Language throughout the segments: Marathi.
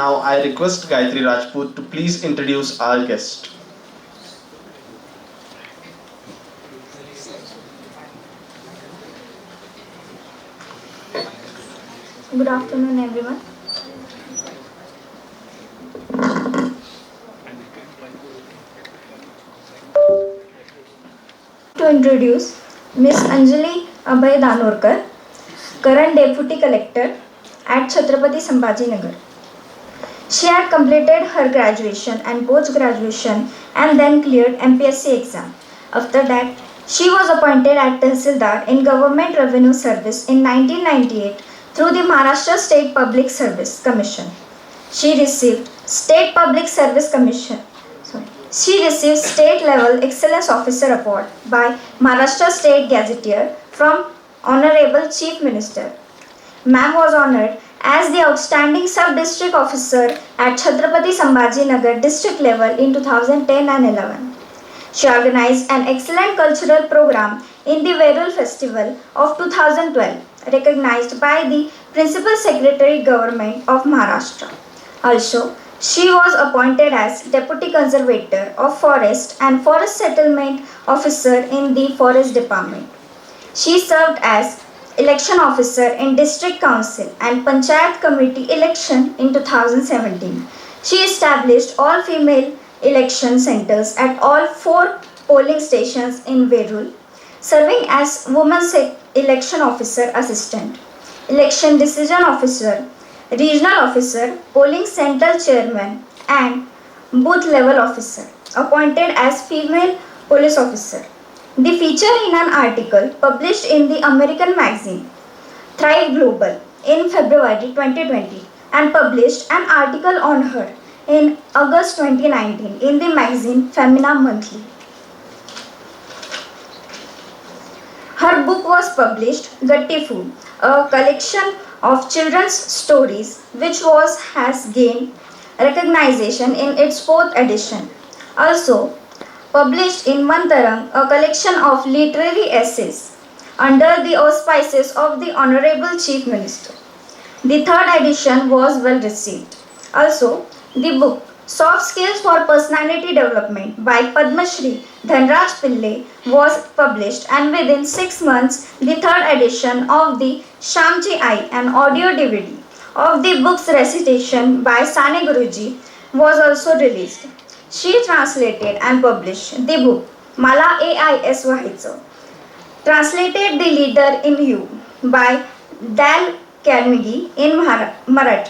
now I request Gayatri Rajput to please introduce our guest. Good afternoon, everyone. To introduce Miss Anjali Abhay Danorkar, current Deputy Collector at Chhatrapati Sambhajinagar. She had completed her graduation and post-graduation and then cleared MPSC exam. After that, she was appointed as Tahsildar in Government Revenue Service in 1998 through the Maharashtra State Public Service Commission. She received State Public Service Commission. She received State Level Excellence Officer Award by Maharashtra State Gazetteer from Honorable Chief Minister. Ma'am was honored as the Outstanding Sub-District Officer at Chhatrapati Sambhajinagar district level in 2010 and 11. She organized an excellent cultural program in the Verul Festival of 2012, recognized by the Principal Secretary Government of Maharashtra. Also, she was appointed as Deputy Conservator of Forest and Forest Settlement Officer in the Forest Department. She served as Election Officer in District Council and Panchayat Committee election in 2017. She established all-female election centers at all 4 polling stations in Verul, serving as Women's Election Officer Assistant, Election Decision Officer, Regional Officer, Polling Center Chairman and Booth Level Officer, appointed as Female Police Officer. The feature in an article published in the American magazine Thrive Global in February 2020 and published an article on her in August 2019 in the magazine Femina Monthly. Her book was published, Gattifu, a collection of children's stories which has gained recognition in its 4th edition. Also published in Mantarang, a collection of literary essays under the auspices of the Honorable Chief Minister. The 3rd edition was well received. Also, the book Soft Skills for Personality Development by Padma Shri Dhanraj Pillai was published, and within 6 months the 3rd edition of the Shamji Ai, an audio DVD of the book's recitation by Sane Guruji, was also released. She translated and published the book Mala AIS Wahayचं, translated The Leader in You by Dale Carnegie in Marathi.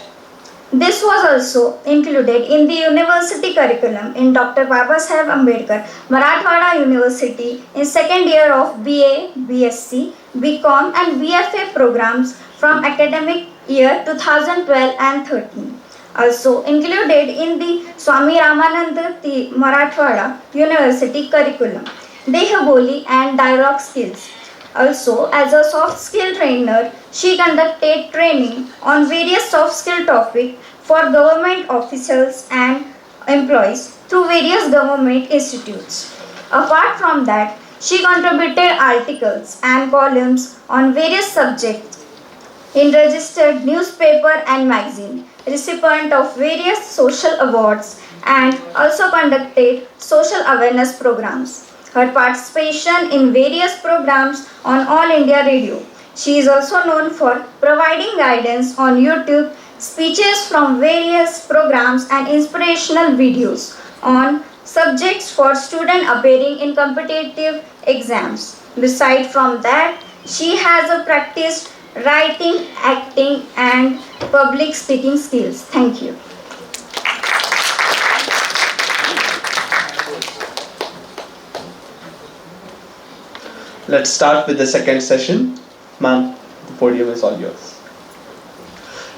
This was also included in the university curriculum in Dr. Babasaheb Ambedkar Marathwada University in 2nd year of BA, BSc, BCom and BFA programs from academic year 2012 and 13. Also included in the Swami Ramananda Marathwada University curriculum, Dehaboli and dialogue skills. Also, as a soft skill trainer, she conducted training on various soft skill topics for government officials and employees through various government institutes. Apart from that, she contributed articles and columns on various subjects in registered newspaper and magazine, recipient of various social awards, and also conducted social awareness programs. Her participation in various programs on All India Radio. She is also known for providing guidance on YouTube, speeches from various programs and inspirational videos on subjects for students appearing in competitive exams. Besides from that, she has a practiced writing, acting and public speaking skills. Thank you. Let's start with the second session. Ma'am, the podium is all yours.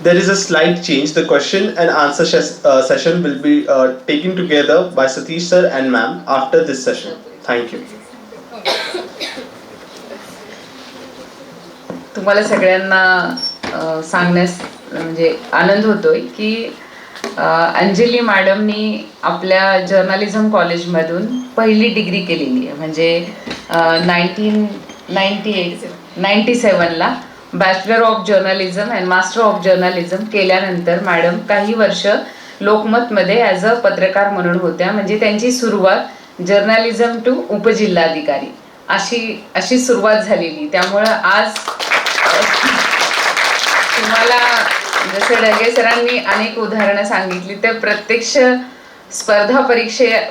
There is a slight change. The question and answer session will be taken together by Satish sir and ma'am after this session. Thank you. तुम्हाला सगळ्यांना सांगण्यास म्हणजे आनंद होतोय की अंजली मॅडमनी आपल्या जर्नलिझम कॉलेजमधून पहिली डिग्री केलेली आहे. म्हणजे 1997ला bachelor of journalism and master of journalism केल्यानंतर मॅडम काही वर्ष लोकमतमध्ये ॲज अ पत्रकार म्हणून होत्या. म्हणजे त्यांची सुरुवात जर्नलिझम टू उपजिल्हाधिकारी अशी सुरुवात झालेली. त्यामुळं आज तुम्हाला जसं ढगे सरांनी अनेक उदाहरणं सांगितली, तर प्रत्यक्ष स्पर्धा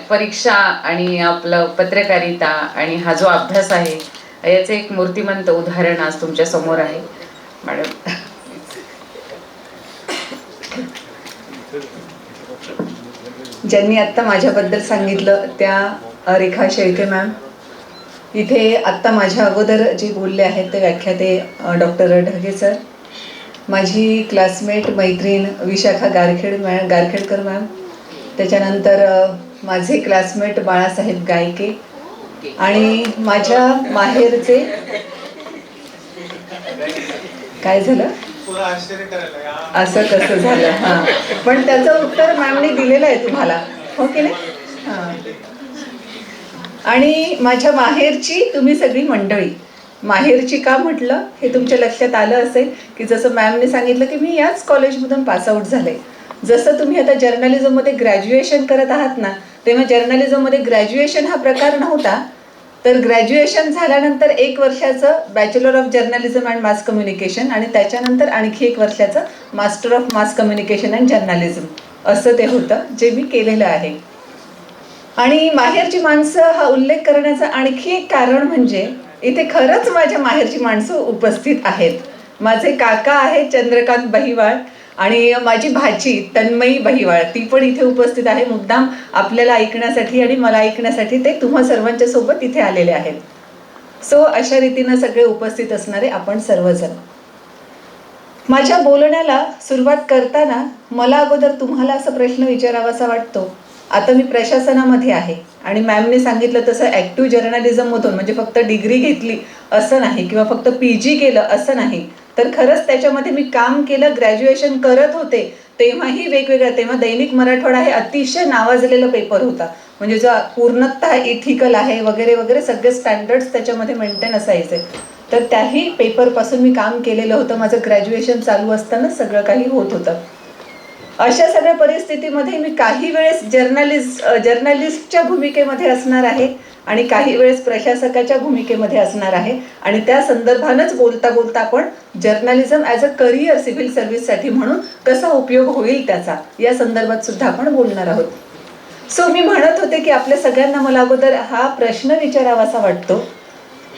परीक्षा आणि आपलं पत्रकारिता आणि हा जो अभ्यास आहे याचं एक मूर्तिमंत उदाहरण आज तुमच्या समोर आहे मॅडम. ज्यांनी आत्ता माझ्याबद्दल सांगितलं त्या रेखा शेळके मॅम, इथे आत्ता माझ्या अगोदर जे बोलले आहेत ते व्याख्याते डॉक्टर ढगे सर, माझी क्लासमेट मैत्रीण विशाखा गारखेडकर मॅम, त्याच्यानंतर माझे क्लासमेट बाळासाहेब गायके आणि माझ्या माहेरचे काय झालं असं कसं झालं हां, पण त्याचं उत्तर मॅमने दिलेलं आहे तुम्हाला, हो की नाही? हां. आणि माझ्या माहेरची तुम्ही सगळी मंडळी, माहेरची का म्हटलं हे तुमच्या लक्षात आलं असेल की जसं मॅमने सांगितलं की मी याच कॉलेजमधून पासआउट झाले. जसं तुम्ही आता जर्नलिझममध्ये ग्रॅज्युएशन करत आहात ना, तेव्हा जर्नलिझममध्ये ग्रॅज्युएशन हा प्रकार नव्हता. तर ग्रॅज्युएशन झाल्यानंतर 1 वर्षाचं bachelor of journalism and mass communication आणि त्याच्यानंतर आणखी 1 वर्षाचं master of mass communication and journalism असं ते होतं, जे मी केलेलं आहे. आणि माहेरची माणसं हा उल्लेख करण्याचं आणखी एक कारण म्हणजे इथे खरंच माझ्या माहेरची माणसं उपस्थित आहेत. माझे काका आहेत चंद्रकांत बहिवाळ आणि माझी भाची तन्मयी बहिवाळ, ती पण इथे उपस्थित आहे. मुद्दाम आपल्याला ऐकण्यासाठी आणि मला ऐकण्यासाठी ते तुम्हा सर्वांच्या सोबत इथे आलेले आहेत. सो अशा रीतीनं सगळे उपस्थित असणारे आपण सर्वजण. माझ्या बोलण्याला सुरुवात करताना मला अगोदर तुम्हाला असा प्रश्न विचारावासा वाटतो. आता मी प्रशासनामध्ये आहे आणि मॅमने सांगितलं तसं ॲक्टिव्ह जर्नलिझममधून म्हणजे फक्त डिग्री घेतली असं नाही किंवा फक्त PG केलं असं नाही, तर खरंच त्याच्यामध्ये मी काम केलं. ग्रॅज्युएशन करत होते तेव्हाही वेगवेगळ्या, तेव्हा दैनिक मराठवाडा हे अतिशय नावाजलेलं पेपर होता, म्हणजे जो पूर्णतः इथिकल आहे वगैरे वगैरे सगळे स्टँडर्ड्स त्याच्यामध्ये मेंटेन असायचे. तर त्याही पेपरपासून मी काम केलेलं होतं. माझं ग्रॅज्युएशन चालू असताना सगळं काही होत होतं. अशा सगळ्या परिस्थितीमध्ये मी काही वेळेस जर्नलिस्टच्या भूमिकेमध्ये असणार आहे आणि काही वेळेस प्रशासकाच्या भूमिकेमध्ये असणार आहे आणि त्या संदर्भानंच बोलता बोलता आपण journalism as a career civil सर्व्हिससाठी म्हणून कसा उपयोग होईल त्याचा या संदर्भात सुद्धा आपण बोलणार आहोत. सो मी म्हणत होते की आपल्या सगळ्यांना मला अगोदर हा प्रश्न विचारावासा वाटतो.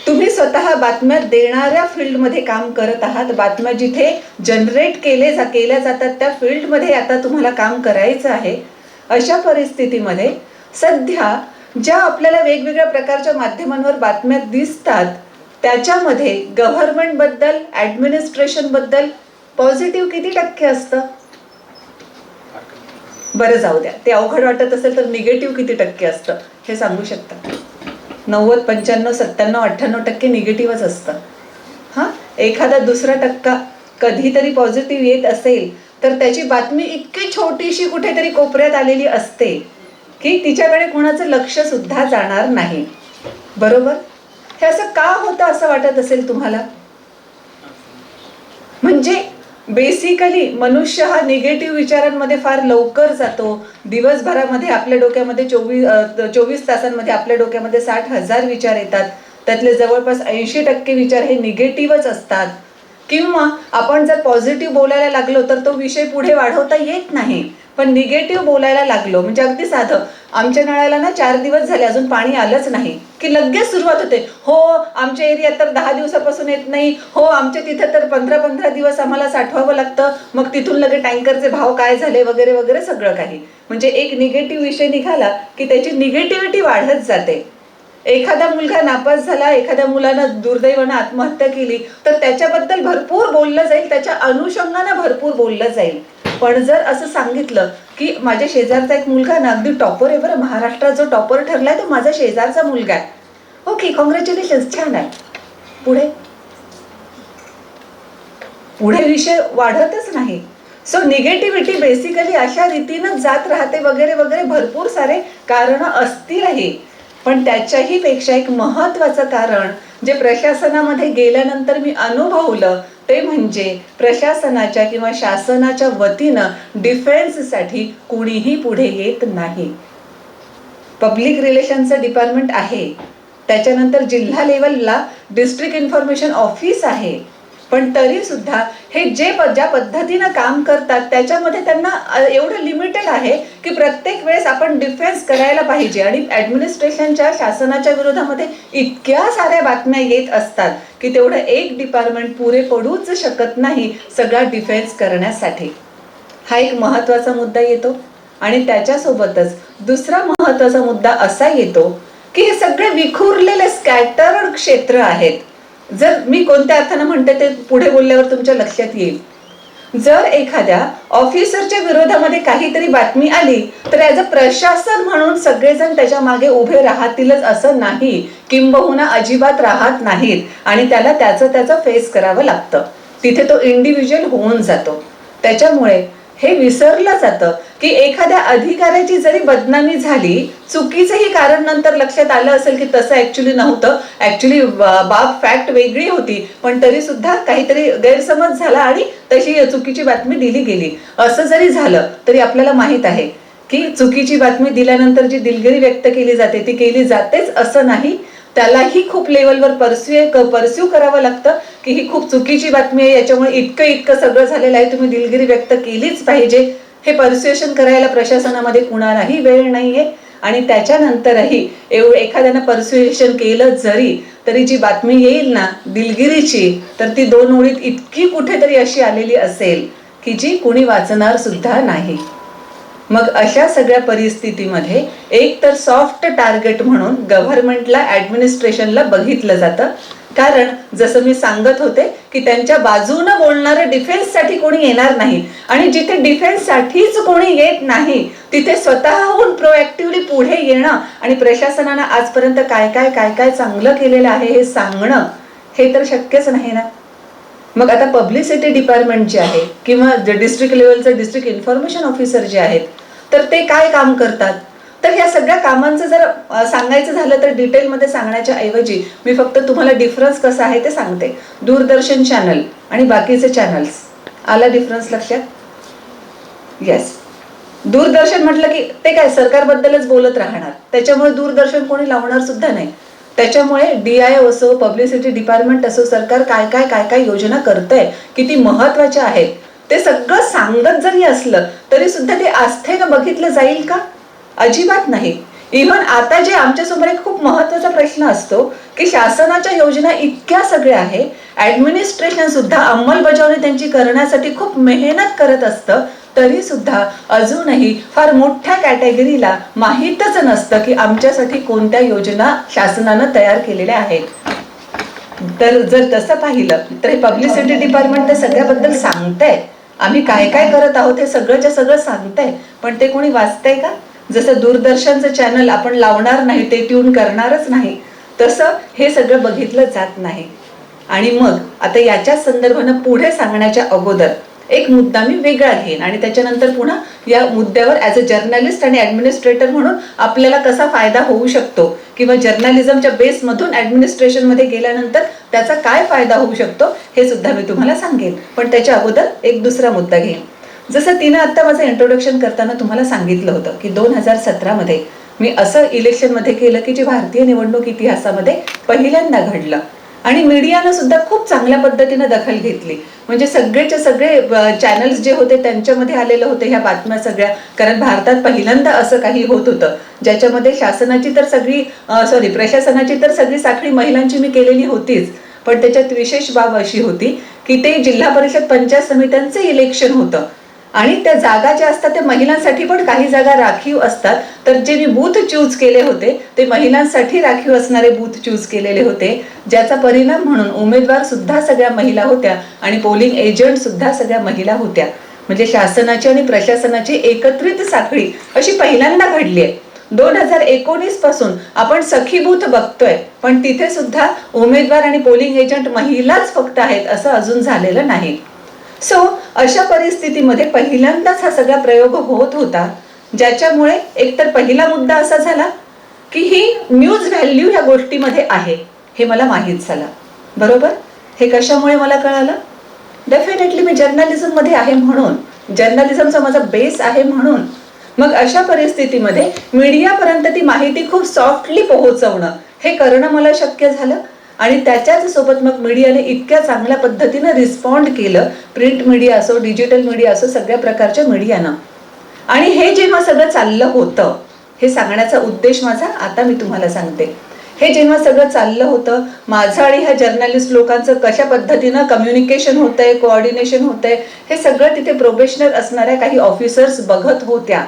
तुम्ही स्वतः बातम्या देणाऱ्या फील्डमध्ये काम करत आहात, बातम्या जिथे जनरेट केल्या जातात त्या फील्डमध्ये आता तुम्हाला काम करायचं आहे. अशा परिस्थितीमध्ये सध्या ज्या आपल्याला वेगवेगळ्या प्रकारच्या माध्यमांवर बातम्या दिसतात त्याच्यामध्ये गव्हर्नमेंटबद्दल, ॲडमिनिस्ट्रेशनबद्दल पॉझिटिव्ह किती टक्के असतं? बरं जाऊ द्या, ते अवघड वाटत असेल तर निगेटिव्ह किती टक्के असतं हे सांगू शकता? 90, 95, 97, 98% निगेटिव्हच असतं. हां, एखादा दुसरा टक्का कधीतरी पॉझिटिव्ह येत असेल तर त्याची बातमी इतकी छोटीशी कुठेतरी कोपऱ्यात आलेली असते की तिच्याकडे कोणाचं लक्ष सुद्धा जाणार नाही. बरोबर? हे असं का होतं असं वाटत असेल तुम्हाला? म्हणजे बेसिकली मनुष्य हा निगेटिव्ह विचारांमध्ये फार लवकर जातो. दिवसभरामध्ये आपल्या डोक्यामध्ये 24 तासांमध्ये आपल्या डोक्यामध्ये 60,000 विचार येतात. त्यातले जवळपास 80% विचार हे निगेटिव्हच असतात. किंवा आपण जर पॉझिटिव्ह बोलायला लागलो तर तो विषय पुढे वाढवता येत नाही, पण निगेटिव्ह बोलायला लागलो म्हणजे अगदी साधं, आमच्या नळाला ना 4 दिवस झाले अजून पाणी आलंच नाही की लगेच सुरुवात होते, हो आमच्या एरियात तर 10 दिवसापासून येत नाही, हो आमच्या तिथं तर 15-15 दिवस आम्हाला साठवावं लागतं, मग तिथून लगेच टँकरचे भाव काय झाले वगैरे वगैरे सगळं काही. म्हणजे एक निगेटिव्ह विषय निघाला की त्याची निगेटिव्हिटी वाढत जाते. एखादा मुलगा नापास झाला, एखाद्या मुलानं दुर्दैवानं आत्महत्या केली तर त्याच्याबद्दल भरपूर बोललं जाईल, त्याच्या अनुषंगानं भरपूर बोललं जाईल. पण जर असं सांगितलं की माझ्या शेजारचा एक मुलगा ना अगदी टॉपर आहे बरं, महाराष्ट्रात जो टॉपर ठरलाय तो माझा शेजारचा मुलगा आहे, ओके कॉंग्रॅच्युलेशन्स, छान आहे, पुढे पुढे विषय वाढतच नाही. सो निगेटिव्हिटी बेसिकली अशा रीतीनं जात राहते वगैरे वगैरे भरपूर सारे कारणं असतीलही, पण त्याच्याही पेक्षा एक महत्त्वाचं कारण जे प्रशासनामध्ये गेल्यानंतर मी अनुभवलं ते म्हणजे प्रशासनाच्या किंवा शासनाच्या वतीनं डिफेन्ससाठी कुणीही पुढे येत नाही. पब्लिक रिलेशनचं डिपार्टमेंट आहे, त्याच्यानंतर जिल्हा लेवलला डिस्ट्रिक्ट इन्फॉर्मेशन ऑफिस आहे, पण तरी सुद्धा हे ज्या पद्धतीनं काम करतात त्याच्यामध्ये त्यांना एवढं लिमिटेड आहे की प्रत्येक वेळेस आपण डिफेन्स करायला पाहिजे. आणि ॲडमिनिस्ट्रेशनच्या शासनाच्या विरोधामध्ये इतक्या साऱ्या बातम्या येत असतात की तेवढं एक डिपार्टमेंट पुरे पडूच शकत नाही सगळा डिफेन्स करण्यासाठी. हा एक महत्त्वाचा मुद्दा येतो. आणि त्याच्यासोबतच दुसरा महत्त्वाचा मुद्दा असा येतो की हे सगळे विखुरलेले स्कॅटर्ड क्षेत्र आहेत. जर मी कोणत्या अर्थानं म्हणते ते पुढे बोलल्यावर तुमच्या लक्षात येईल. जर एखाद्या ऑफिसरच्या विरोधामध्ये काहीतरी बातमी आली तर ॲज अ प्रशासन म्हणून सगळेजण त्याच्या मागे उभे राहतीलच असं नाही, किंबहुना अजिबात राहत नाहीत आणि त्याला त्याचं फेस करावं लागतं. तिथे तो इंडिव्हिज्युअल होऊन जातो. त्याच्यामुळे हे विसरलं जातं की एखाद्या अधिकाऱ्याची जरी बदनामी झाली, चुकीचंही कारण नंतर लक्षात आलं असेल की तसं ऍक्च्युली नव्हतं, ऍक्च्युली बाब फॅक्ट वेगळी होती, पण तरी सुद्धा काहीतरी गैरसमज झाला आणि तशी चुकीची बातमी दिली गेली. असं जरी झालं तरी आपल्याला माहित आहे की चुकीची बातमी दिल्यानंतर जी दिलगिरी व्यक्त केली जाते ती केली जातेच असं नाही. त्यालाही खूप लेवलवर परस्यू करावं लागतं की ही खूप चुकीची बातमी आहे, याच्यामुळे इतकं सगळं झालेलं आहे, तुम्ही दिलगिरी व्यक्त केलीच पाहिजे. हे परस्युएशन करायला प्रशासनामध्ये कुणालाही वेळ नाहीये. आणि त्याच्यानंतरही एखाद्यानं परस्युएशन केलं जरी तरी जी बातमी येईल ना दिलगिरीची, तर ती 2 ओळीत इतकी कुठेतरी अशी आलेली असेल की जी कुणी वाचणार सुद्धा नाही. मग अशा सगळ्या परिस्थितीमध्ये एक तर सॉफ्ट टार्गेट म्हणून गव्हर्नमेंटला ॲडमिनिस्ट्रेशनला बघितलं जातं. कारण जसं मी सांगत होते की त्यांच्या बाजूनं बोलणारं डिफेन्ससाठी कोणी येणार नाही. आणि जिथे डिफेन्ससाठीच कोणी येत नाही तिथे स्वतःहून प्रोएक्टिव्हली पुढे येणं आणि प्रशासनानं आजपर्यंत काय काय चांगलं केलेलं आहे हे सांगणं, हे तर शक्यच नाही ना. मग आता पब्लिसिटी डिपार्टमेंट जे आहे किंवा डिस्ट्रिक्ट लेवलचे डिस्ट्रिक्ट इन्फॉर्मेशन ऑफिसर जे आहेत तर ते काय काम करतात, तर ह्या सगळ्या कामांचं जर सांगायचं झालं तर डिटेलमध्ये सांगण्याच्या ऐवजी मी फक्त तुम्हाला डिफरन्स कसा आहे ते सांगते. दूरदर्शन चॅनल आणि बाकीचे चॅनल्स, आला डिफरन्स लक्षात? येस. दूरदर्शन म्हटलं की ते काय सरकारबद्दलच बोलत राहणार, त्याच्यामुळे दूरदर्शन कोणी लावणार सुद्धा नाही. त्याच्यामुळे DIO असो, पब्लिसिटी डिपार्टमेंट असो, सरकार काय योजना करतंय, किती महत्वाच्या आहेत, ते सगळं सांगत जरी असलं तरी सुद्धा ते आस्थेनं बघितलं जाईल का? अजिबात नाही. इव्हन आता जे आमच्यासमोर एक खूप महत्वाचा प्रश्न असतो की शासनाच्या योजना इतक्या सगळ्या आहे, ऍडमिनिस्ट्रेशन सुद्धा अंमलबजावणी त्यांची करण्यासाठी खूप मेहनत करत असतं, तरी सुद्धा अजूनही फार मोठ्या कॅटेगरीला माहीतच नसतं की आमच्यासाठी कोणत्या योजना शासनानं तयार केलेल्या आहेत. तर जर तसं पाहिलं तर हे पब्लिसिटी डिपार्टमेंट ते सगळ्याबद्दल सांगतंय, आम्ही काय करत आहोत हे सगळंच्या सगळं सांगतंय, पण ते कोणी वाचतंय का? जसं दूरदर्शनचं चॅनल आपण लावणार नाही, ते ट्यून करणारच नाही, तसं हे सगळं बघितलं जात नाही. आणि मग आता याच्या संदर्भानं पुढे सांगण्याच्या अगोदर एक मुद्दा मी वेगळा घेईन आणि त्याच्यानंतर पुन्हा या मुद्द्यावर ॲज अ जर्नलिस्ट आणि ॲडमिनिस्ट्रेटर म्हणून आपल्याला कसा फायदा होऊ शकतो किंवा जर्नलिझमच्या बेसमधून ॲडमिनिस्ट्रेशनमध्ये गेल्यानंतर त्याचा काय फायदा होऊ शकतो हे सुद्धा मी तुम्हाला सांगेन. पण त्याच्या अगोदर एक दुसरा मुद्दा घेईन. जसं तिनं आत्ता माझं इंट्रोडक्शन करताना तुम्हाला सांगितलं होतं की 2017मध्ये मी असं इलेक्शनमध्ये केलं की जे भारतीय निवडणूक इतिहासामध्ये पहिल्यांदा घडलं आणि मीडियानं सुद्धा खूप चांगल्या पद्धतीनं दखल घेतली. म्हणजे सगळेच्या सगळे चॅनल्स जे होते त्यांच्यामध्ये आलेलं होतं ह्या बातम्या सगळ्या, कारण भारतात पहिल्यांदा असं काही होत होतं ज्याच्यामध्ये प्रशासनाची तर सगळी साखळी महिलांची मी केलेली होतीच, पण त्याच्यात विशेष बाब अशी होती की ते जिल्हा परिषद पंचायत समित्यांचे इलेक्शन होतं आणि त्या जागा ज्या असतात त्या महिलांसाठी पण काही जागा राखीव असतात. तर जे मी बूथ चूज केले होते ते महिलांसाठी राखीव असणारे बूथ चूज केलेले होते, ज्याचा परिणाम म्हणून उमेदवार सुद्धा सगळ्या महिला होत्या आणि पोलिंग एजंट सुद्धा सगळ्या महिला होत्या. म्हणजे शासनाची आणि प्रशासनाची एकत्रित साखळी अशी पहिल्यांदा घडली आहे. 2019 पासून आपण सखी बूथ बघतोय, पण तिथे सुद्धा उमेदवार आणि पोलिंग एजंट महिलाच फक्त आहेत असं अजून झालेलं नाही. सो अशा परिस्थितीमध्ये पहिल्यांदाच हा सगळा प्रयोग होत होता, ज्याच्यामुळे एकतर पहिला मुद्दा असा झाला की ही न्यूज व्हॅल्यू ह्या गोष्टीमध्ये आहे, हे मला माहीत झालं. बरोबर? हे कशामुळे मला कळालं? डेफिनेटली मी जर्नलिझममध्ये आहे म्हणून, जर्नलिझमचा माझा बेस आहे म्हणून. मग अशा परिस्थितीमध्ये मीडियापर्यंत ती माहिती खूप सॉफ्टली पोहोचवणं हे करणं मला शक्य झालं. आणि त्याच्याच सोबत मग मीडियाने इतक्या चांगल्या पद्धतीनं रिस्पॉन्ड केलं, प्रिंट मीडिया असो, डिजिटल मीडिया असो, सगळ्या प्रकारच्या मीडियानं. आणि हे जेव्हा सगळं चाललं होतं, हे सांगण्याचा उद्देश माझा आता मी तुम्हाला सांगते. हे जेव्हा सगळं चाललं होतं, माझं आणि ह्या जर्नलिस्ट लोकांचं कशा पद्धतीनं कम्युनिकेशन होतंय, कोऑर्डिनेशन होतंय, हे सगळं तिथे प्रोफेशनल असणाऱ्या काही ऑफिसर्स बघत होत्या.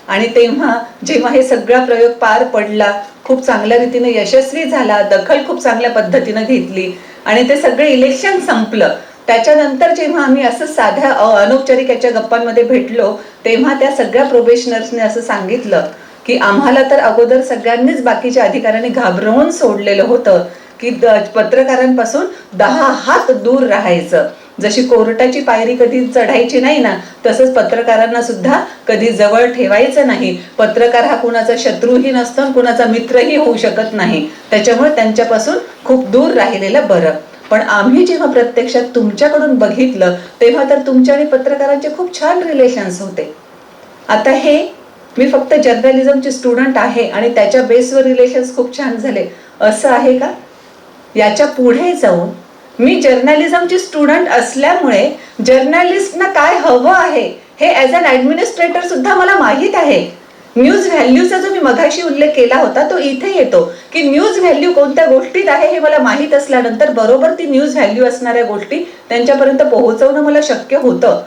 आणि तेव्हा जेव्हा हे सगळा प्रयोग पार पडला, खूप चांगल्या रीतीने यशस्वी झाला, दखल खूप चांगल्या पद्धतीनं घेतली आणि ते सगळे इलेक्शन संपलं, त्याच्यानंतर जेव्हा आम्ही असं साध्या अनौपचारिक याच्या गप्पांमध्ये भेटलो, तेव्हा त्या सगळ्या प्रोबेशनर्सने असं सांगितलं की आम्हाला तर अगोदर सगळ्यांनीच बाकीच्या अधिकाऱ्यांनी घाबरवून सोडलेलं होतं की पत्रकारांपासून 10 हात दूर राहायचं. जशी कोर्टाची पायरी कधी चढायची नाही ना, तसंच पत्रकारांना सुद्धा कधी जवळ ठेवायचं नाही. पत्रकार हा कुणाचा शत्रूही नसतो, कुणाचा मित्रही होऊ शकत नाही. त्याच्यामुळे त्यांच्यापासून खूप दूर राहिलेलं बरं. पण आम्ही जेव्हा प्रत्यक्षात तुमच्याकडून बघितलं, तेव्हा तर तुमच्या आणि पत्रकारांचे खूप छान रिलेशन्स होते. आता हे मी फक्त जर्नलिझमची स्टुडंट आहे आणि त्याच्या बेसवर रिलेशन्स खूप छान झाले असं आहे का? याच्या पुढे जाऊन मी जर्नलिझमची स्टुडंट असल्यामुळे जर्नलिस्टना काय हवं आहे हे ॲज अन ॲडमिनिस्ट्रेटर सुद्धा मला माहीत आहे. न्यूज व्हॅल्यूचा जो मी मगाशी उल्लेख केला होता तो इथे येतो की न्यूज व्हॅल्यू कोणत्या गोष्टीत आहे हे मला माहीत असल्यानंतर बरोबर ती न्यूज व्हॅल्यू असणाऱ्या गोष्टी त्यांच्यापर्यंत पोहोचवणं मला शक्य होतं.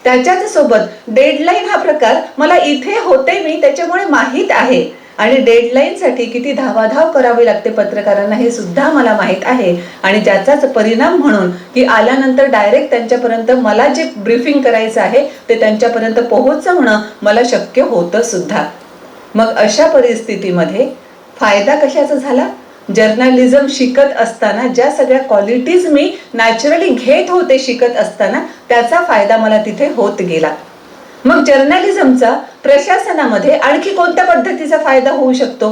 त्याच्याच सोबत डेडलाईन हा प्रकार मला इथे होते मी त्याच्यामुळे माहीत आहे. आणि डेडलाईनसाठी किती धावाधाव करावी लागते पत्रकारांना हे सुद्धा मला माहीत आहे. आणि ज्याचाच परिणाम म्हणून की आल्यानंतर डायरेक्ट त्यांच्यापर्यंत मला जे ब्रीफिंग करायचं आहे ते त्यांच्यापर्यंत पोहोचवणं मला शक्य होतं सुद्धा. मग अशा परिस्थितीमध्ये फायदा कशाचा झाला? जर्नलिझम शिकत असताना ज्या सगळ्या क्वालिटीज मी नॅचरली घेत होते शिकत असताना, त्याचा फायदा मला तिथे होत गेला. मग जर्नलिझमचा प्रशासनामध्ये आणखी कोणत्या पद्धतीचा फायदा होऊ शकतो?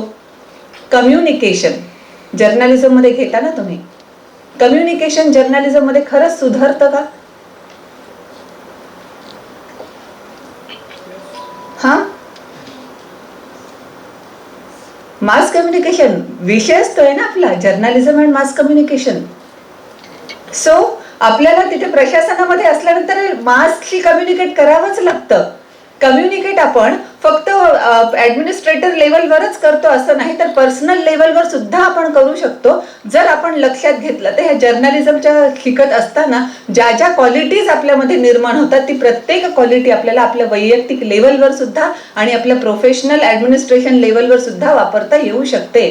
कम्युनिकेशन. जर्नलिझम मध्ये घेता ना तुम्ही, कम्युनिकेशन जर्नलिझम मध्ये खरंच सुधारतं का? हा, मास कम्युनिकेशन विषयच तो आहे ना आपला, journalism and mass communication. So आपल्याला तिथे प्रशासनामध्ये असल्यानंतर मासशी कम्युनिकेट करावंच लागतं. कम्युनिकेट आपण फक्त ऍडमिनिस्ट्रेटर लेवलवरच करतो असं नाही, तर पर्सनल लेवलवर सुद्धा आपण करू शकतो जर आपण लक्षात घेतलं. तर ह्या जर्नलिझमच्या शिकत असताना ज्या ज्या क्वालिटीज आपल्यामध्ये निर्माण होतात ती प्रत्येक क्वालिटी आपल्याला आपल्या वैयक्तिक लेवलवर सुद्धा आणि आपल्या प्रोफेशनल ऍडमिनिस्ट्रेशन लेवलवर सुद्धा वापरता येऊ शकते.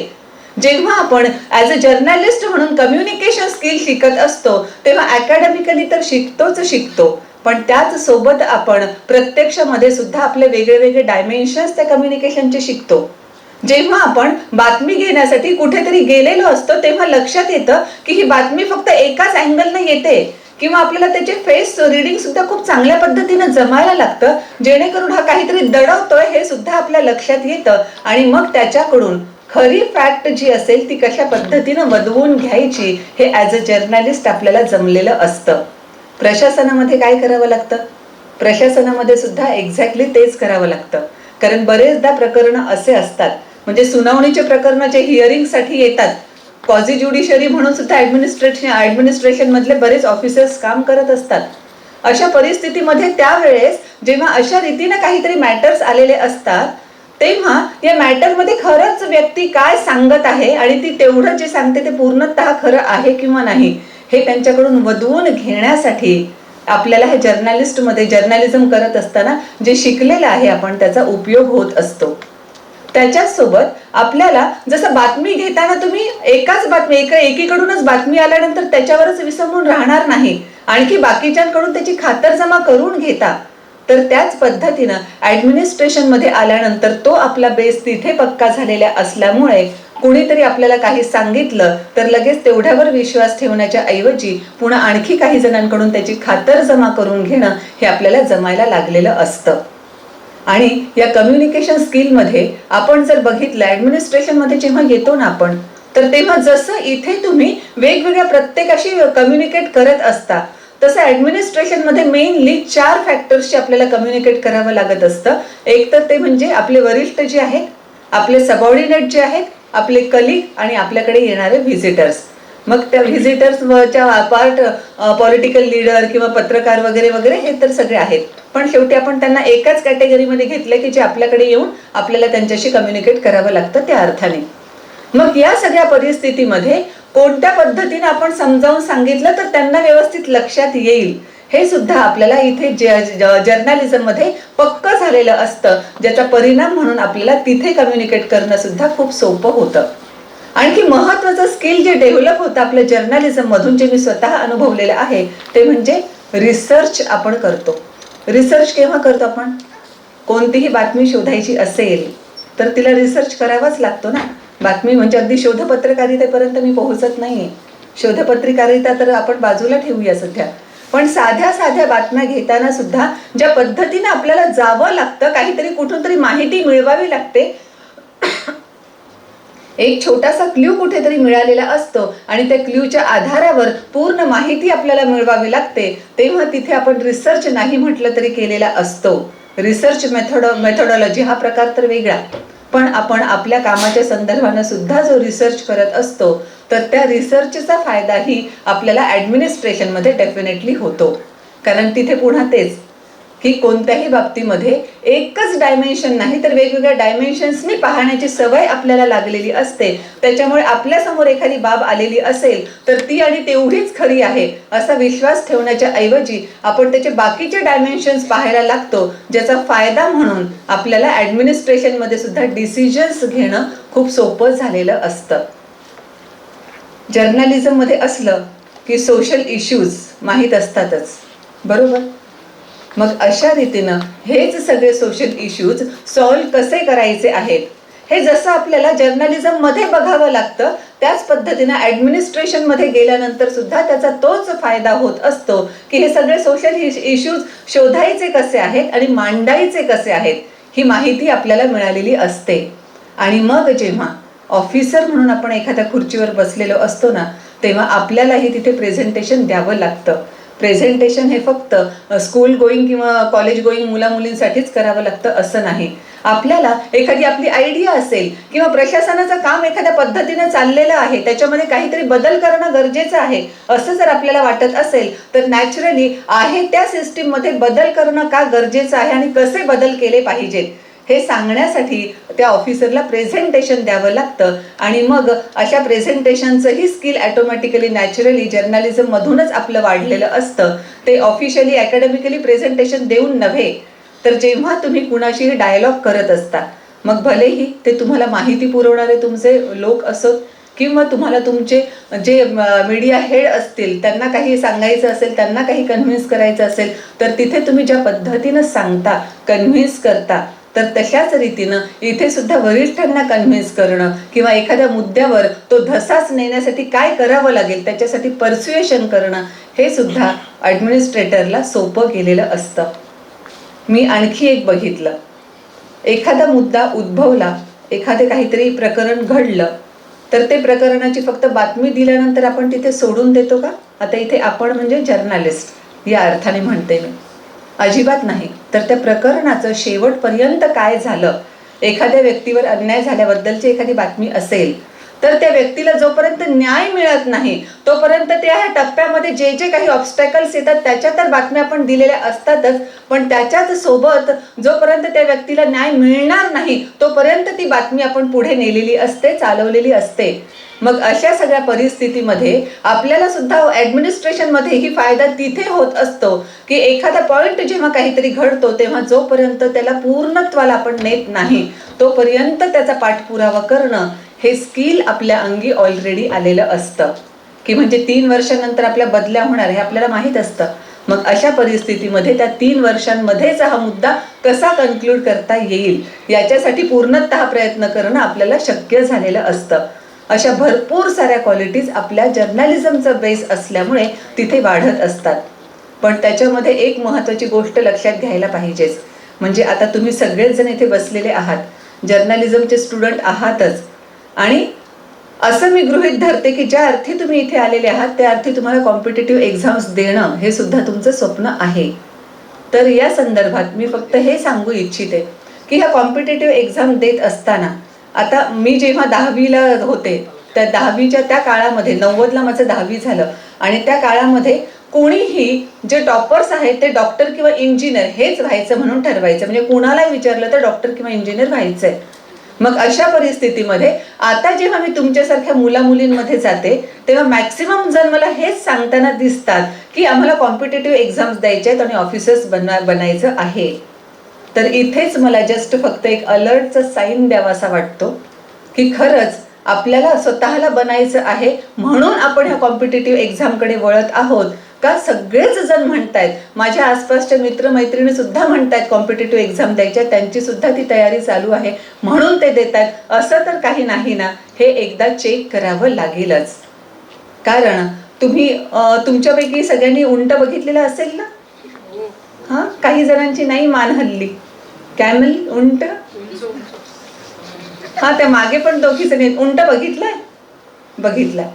जेव्हा आपण ॲज अ जर्नलिस्ट म्हणून कम्युनिकेशन स्किल शिकत असतो तेव्हा अकॅडमिकली तर शिकतो, पण त्याच सोबत आपण प्रत्यक्षामध्ये सुद्धा आपले वेगळे वेगळे डायमेन्शन्स त्या कम्युनिकेशनचे शिकतो. जेव्हा आपण बातमी घेण्यासाठी कुठेतरी गेलेलो असतो तेव्हा लक्षात येतं की ही बातमी फक्त एकाच अँगलनं येते किंवा आपल्याला त्याचे फेस रिडिंग सुद्धा खूप चांगल्या पद्धतीनं जमायला लागतं, जेणेकरून हा काहीतरी दडवतोय हे सुद्धा आपल्या लक्षात येतं. आणि मग त्याच्याकडून खरी फॅक्ट जी असेल ती कशा पद्धतीनं वदवून घ्यायची हे ॲज अ जर्नलिस्ट आपल्याला जमलेलं असतं. प्रशासनामध्ये काय करावं लागतं? प्रशासनामध्ये सुद्धा एक्झॅक्टली तेच करावं लागतं. कारण बरेचदा प्रकरणं असे असतात, म्हणजे सुनावणीचे प्रकरणं जे हिअरिंगसाठी येतात, क्वाझी ज्युडिशरी म्हणून सुद्धा ऍडमिनिस्ट्रेशन मधले बरेच ऑफिसर्स काम करत असतात. अशा परिस्थितीमध्ये त्यावेळेस जेव्हा अशा रीतीने काहीतरी मॅटर्स आलेले असतात तेव्हा या मॅटरमध्ये खरंच व्यक्ती काय सांगत आहे आणि ती तेवढं जे सांगते ते पूर्णतः खरं आहे किंवा नाही हे त्यांच्याकडून वदवून घेण्यासाठी आपल्याला हे जर्नलिस्टमध्ये जर्नलिझम करत असताना जे शिकलेलं आहे आपण त्याचा उपयोग होत असतो. त्याच्याच सोबत आपल्याला जसं बातमी घेताना तुम्ही एकीकडूनच बातमी आल्यानंतर त्याच्यावरच विसंबून राहणार नाही, आणखी बाकीच्यांकडून त्याची खातरजमा करून घेता, तर त्याच पद्धतीनं ऍडमिनिस्ट्रेशन मध्ये आल्यानंतर तो आपला बेस तिथे पक्का झालेला असल्यामुळे कुणीतरी आपल्याला काही सांगितलं तर लगेच तेवढ्यावर विश्वास ठेवण्याच्या ऐवजी पुन्हा आणखी काही जणांकडून त्याची खातरजमा करून घेणं हे आपल्याला जमायला लागलेलं असतं. आणि या कम्युनिकेशन स्किलमध्ये आपण जर बघितलं ऍडमिनिस्ट्रेशन मध्ये जेव्हा येतो ना आपण, तर तेव्हा जसं इथे तुम्ही वेगवेगळ्या प्रत्येकाशी कम्युनिकेट करत असता, तसं ॲडमिनिस्ट्रेशनमध्ये मेनली 4 फॅक्टर्सशी आपल्याला कम्युनिकेट करावं लागत असतं. एक तर ते म्हणजे आपले वरिष्ठ जे आहेत, आपले सबऑर्डिनेट जे आहेत, आपले कलिग आणि आपल्याकडे येणारे व्हिजिटर्स. मग त्या व्हिजिटर्सच्या पार्ट पॉलिटिकल लीडर किंवा पत्रकार वगैरे वगैरे हे तर सगळे आहेत, पण शेवटी आपण त्यांना एकाच कॅटेगरीमध्ये घेतलं की जे आपल्याकडे येऊन आपल्याला त्यांच्याशी कम्युनिकेट करावं लागतं त्या अर्थाने. मग या सगळ्या परिस्थितीमध्ये कोणत्या पद्धतीने आपण समजावून सांगितलं तर त्यांना व्यवस्थित लक्षात येईल, हे सुद्धा आपल्याला इथे जर्नलिझममध्ये पक्क झालेलं असतं, ज्याचा परिणाम म्हणून आपल्याला तिथे कम्युनिकेट करणं सुद्धा खूप सोपं होतं. आणखी महत्वाचं स्किल जे डेव्हलप होतं आपल्या जर्नलिझम मधून, जे मी स्वतः अनुभवलेलं आहे, ते म्हणजे रिसर्च आपण करतो. रिसर्च केव्हा करतो आपण? कोणतीही बातमी शोधायची असेल तर तिला रिसर्च करावाच लागतो ना. बातमी म्हणजे अगदी शोधपत्रकारितेपर्यंत मी पोहोचत नाहीये. शोधपत्रकारिता तर आपण बाजूला ठेवूया सध्या, पण साध्या साध्या बातम्या घेताना सुद्धा ज्या पद्धतीने आपल्याला जावं लागतं, काहीतरी कुठून तरी माहिती मिळवावी लागते, एक छोटासा क्ल्यू कुठेतरी मिळालेला असतो आणि त्या क्ल्यूच्या आधारावर पूर्ण माहिती आपल्याला मिळवावी लागते, तेव्हा तिथे आपण रिसर्च नाही म्हटलं तरी केलेला असतो. रिसर्च मेथोडॉलॉजी हा प्रकार तर वेगळा, पण आपण आपल्या कामाच्या संदर्भानं सुद्धा जो रिसर्च करत असतो, तर त्या रिसर्चचा फायदाही आपल्याला ॲडमिनिस्ट्रेशनमध्ये डेफिनेटली होतो. कारण तिथे पुन्हा तेच की कोणत्याही बाबतीमध्ये एकच डायमेन्शन नाही तर वेगवेगळ्या डायमेन्शन्सनी पाहण्याची सवय आपल्याला लागलेली असते. त्याच्यामुळे आपल्यासमोर एखादी बाब आलेली असेल तर ती आणि तेवढीच खरी आहे असा विश्वास ठेवण्याच्या ऐवजी आपण त्याचे बाकीचे डायमेन्शन्स पाहायला लागतो, ज्याचा फायदा म्हणून आपल्याला ॲडमिनिस्ट्रेशनमध्ये सुद्धा डिसिजन्स घेणं खूप सोपं झालेलं असतं. जर्नलिझममध्ये असलं की सोशल इश्यूज माहीत असतातच, बरोबर? मग अशा रीतीनं हेच सगळे सोशल इश्यूज सॉल्व्ह कसे करायचे आहेत, हे जसं आपल्याला जर्नलिझममध्ये बघावं लागतं, त्याच पद्धतीनं ॲडमिनिस्ट्रेशनमध्ये गेल्यानंतर सुद्धा त्याचा तोच फायदा होत असतो की हे सगळे सोशल इश्यूज शोधायचे कसे आहेत आणि मांडायचे कसे आहेत, ही माहिती आपल्याला मिळालेली असते. आणि मग जेव्हा ऑफिसर म्हणून आपण एखाद्या खुर्चीवर बसलेलो असतो ना, तेव्हा आपल्यालाही तिथे प्रेझेंटेशन द्यावं लागतं. प्रेझेंटेशन हे फक्त स्कूल गोईंग किंवा कॉलेज गोईंग मुलामुलींसाठीच करावं लागतं असं नाही. आपल्याला एखादी आपली आयडिया असेल किंवा प्रशासनाचं काम एखाद्या पद्धतीने चाललेलं आहे, त्याच्यामध्ये काहीतरी बदल करणं गरजेचं आहे असं जर आपल्याला वाटत असेल, तर नॅचरली आहे त्या सिस्टीममध्ये बदल करणं का गरजेचं आहे आणि कसे बदल केले पाहिजेत हे सांगण्यासाठी त्या ऑफिसरला प्रेझेंटेशन द्यावं लागतं. आणि मग अशा प्रेझेंटेशनचंही स्किल ॲटोमॅटिकली नॅचरली जर्नलिझममधूनच आपलं वाढलेलं असतं. ते ऑफिशियली अकॅडमिकली प्रेझेंटेशन देऊन नव्हे, तर जेव्हा तुम्ही कुणाशीही डायलॉग करत असता, मग भलेही ते तुम्हाला माहिती पुरवणारे तुमचे लोक असोत किंवा तुम्हाला तुमचे जे मीडिया हेड असतील त्यांना काही सांगायचं असेल, त्यांना काही कन्व्हिन्स करायचं असेल, तर तिथे तुम्ही ज्या पद्धतीनं सांगता, कन्व्हिन्स करता, तर तशाच रीतीनं इथे सुद्धा वरिष्ठांना कन्व्हिन्स करणं किंवा एखाद्या मुद्द्यावर तो धसाच नेण्यासाठी काय करावं लागेल त्याच्यासाठी पर्स्युएशन करणं, हे सुद्धा ॲडमिनिस्ट्रेटरला सोपं गेलेलं असतं. मी आणखी एक बघितलं, एखादा मुद्दा उद्भवला, एखादे काहीतरी प्रकरण घडलं, तर ते प्रकरणाची फक्त बातमी दिल्यानंतर आपण तिथे सोडून देतो का? आता इथे आपण म्हणजे जर्नलिस्ट या अर्थाने म्हणते मी, अजिबात नाही. तर त्या प्रकरणाचं शेवटपर्यंत काय झालं, एखाद्या व्यक्तीवर अन्याय झाल्याबद्दलची एखादी बातमी असेल, तर त्या व्यक्तीला जोपर्यंत न्याय मिळत नाही तोपर्यंत त्या टप्प्यामध्ये जे जे काही ऑब्स्टॅकल्स येतात त्याच्या तर बातम्या आपण दिलेल्या असतातच, पण त्याच्याच सोबत जोपर्यंत त्या व्यक्तीला न्याय मिळणार नाही तोपर्यंत ती बातमी आपण पुढे नेलेली असते, चालवलेली असते. मग अशा सगळ्या परिस्थितीमध्ये आपल्याला सुद्धा ॲडमिनिस्ट्रेशनमध्ये ही फायदा तिथे होत असतो की एखादा पॉईंट जेव्हा काहीतरी घडतो तेव्हा जोपर्यंत त्याला पूर्णत्वाला आपण नेत नाही तोपर्यंत त्याचा पाठपुरावा करणं हे स्किल आपल्या अंगी ऑलरेडी आलेलं असतं. की म्हणजे 3 वर्षानंतर आपल्या बदल्या होणार हे आपल्याला माहीत असतं. मग अशा परिस्थितीमध्ये त्या 3 वर्षांमध्येच हा मुद्दा कसा कन्क्लूड करता येईल याच्यासाठी पूर्णतः प्रयत्न करणं आपल्याला शक्य झालेलं असतं. अशा भरपूर साऱ्या क्वालिटीज आपल्या जर्नलिझमचा बेस असल्यामुळे तिथे वाढत असतात. पण त्याच्यामध्ये एक महत्त्वाची गोष्ट लक्षात घ्यायला पाहिजेच, म्हणजे आता तुम्ही सगळेच जण इथे बसलेले आहात, जर्नलिझमचे स्टुडंट आहातच, आणि असं मी गृहीत धरते की ज्या अर्थी तुम्ही इथे आलेले आहात त्या अर्थी तुम्हाला कॉम्पिटेटिव्ह एक्झाम्स देणं हे सुद्धा तुमचं स्वप्न आहे. तर या संदर्भात मी फक्त हे सांगू इच्छिते की ह्या कॉम्पिटेटिव्ह एक्झाम देत असताना, आता मी जेव्हा 10वीला होते त्या 10वीच्या त्या काळामध्ये, 90ला माझं 10वी झालं, आणि त्या काळामध्ये कोणीही जे टॉपर्स आहेत ते डॉक्टर किंवा इंजिनियर हेच व्हायचं म्हणून ठरवायचं. म्हणजे कुणालाही विचारलं तर डॉक्टर किंवा इंजिनियर व्हायचंय. मग अशा परिस्थितीमध्ये आता जेव्हा मी तुमच्यासारख्या मुलींमध्ये जाते तेव्हा मॅक्सिमम जण मला हेच सांगताना दिसतात की आम्हाला कॉम्पिटेटिव्ह एक्झाम्स द्यायचे आहेत आणि ऑफिसर्स बनायचं आहे. तर इथेच मला जस्ट फक्त एक अलर्टचा साईन द्यावासा वाटतो की खरंच आपल्याला स्वतःला बनायचं आहे म्हणून आपण ह्या कॉम्पिटेटिव्ह एक्झामकडे वळत आहोत का? सगळेच जण म्हणतायत, माझ्या आसपासच्या मित्रमैत्रिणी सुद्धा म्हणतायत कॉम्पिटेटिव्ह एक्झाम द्यायच्या, त्यांची सुद्धा ती तयारी चालू आहे म्हणून ते देत आहेत, असं तर काही नाही ना? हे एकदा चेक करावं लागेलच. कारण तुम्ही तुमच्यापैकी सगळ्यांनी उंट बघितलेलं असेल ना? हा, काही जणांची नाही मान हल्ली. कॅमल, उंट, हा त्या मागे पण दोघी जणी उंट बघितलाय.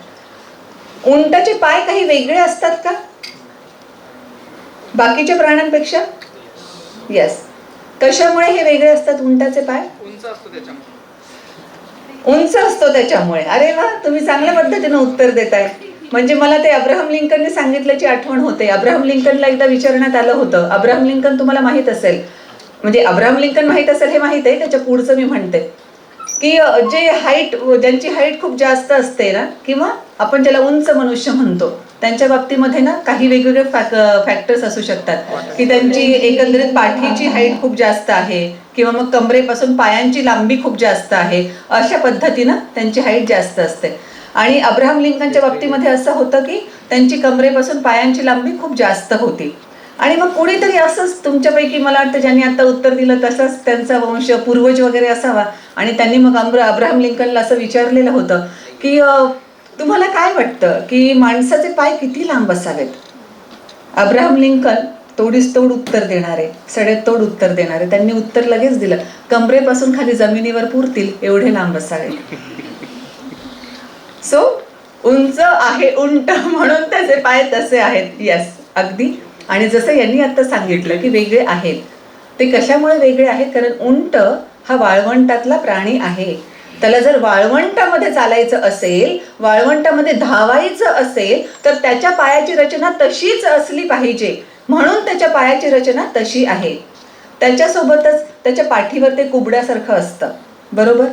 उंटाचे पाय काही वेगळे असतात का बाकीच्या प्राण्यांपेक्षा? यस. कशामुळे हे वेगळे असतात उंटाचे पाय? उंच असतो त्याच्यामुळे. अरे वा, तुम्ही चांगल्या पद्धतीने उत्तर देताय. म्हणजे मला ते अब्राहम लिंकनने सांगितल्याची आठवण होते. अब्राहम लिंकनला एकदा विचारण्यात आलं होतं. अब्राहम लिंकन तुम्हाला माहित असेल, म्हणजे अब्राहम लिंकन माहित असेल हे माहित आहे, त्याच्या पुढचं मी म्हणते की ज्यांची हाईट खूप जास्त असते ना, किंवा आपण ज्याला उंच मनुष्य म्हणतो, त्यांच्या बाबतीमध्ये ना काही वेगवेगळे फॅक्टर्स असू शकतात की त्यांची एकंदरीत पाठीची हाईट खूप जास्त आहे किंवा मग कमरेपासून पायांची लांबी खूप जास्त आहे. अशा पद्धतीनं त्यांची हाईट जास्त असते. आणि अब्राहम लिंकनच्या बाबतीमध्ये असं होतं की त्यांची कमरेपासून पायांची लांबी खूप जास्त होती. आणि मग कोणीतरी असंच तुमच्यापैकी, मला वाटतं ज्यांनी आता उत्तर दिलं तसंच त्यांचा वंश पूर्वज वगैरे असावा, आणि त्यांनी मग अब्राहम लिंकनला असं विचारलेलं होतं की तुम्हाला काय वाटतं की माणसाचे पाय किती लांब असावेत? अब्राहम लिंकन तोडीस तोड उत्तर देणारे, सडेतोड उत्तर देणारे, त्यांनी उत्तर लगेच दिलं, कमरेपासून खाली जमिनीवर पुरतील एवढे लांब असावेत. सो उंच आहे उंट म्हणून त्याचे पाय तसे आहेत. यस, अगदी. आणि जसं यांनी आता सांगितलं की वेगळे आहेत, ते कशामुळे वेगळे आहेत? कारण उंट हा वाळवंटातला प्राणी आहे. त्याला जर वाळवंटामध्ये चालायचं असेल, वाळवंटामध्ये धावायचं असेल, तर त्याच्या पायाची रचना तशीच असली पाहिजे. म्हणून त्याच्या पायाची रचना तशी आहे. त्याच्यासोबतच त्याच्या पाठीवर ते कुबड्यासारखं असतं, बरोबर?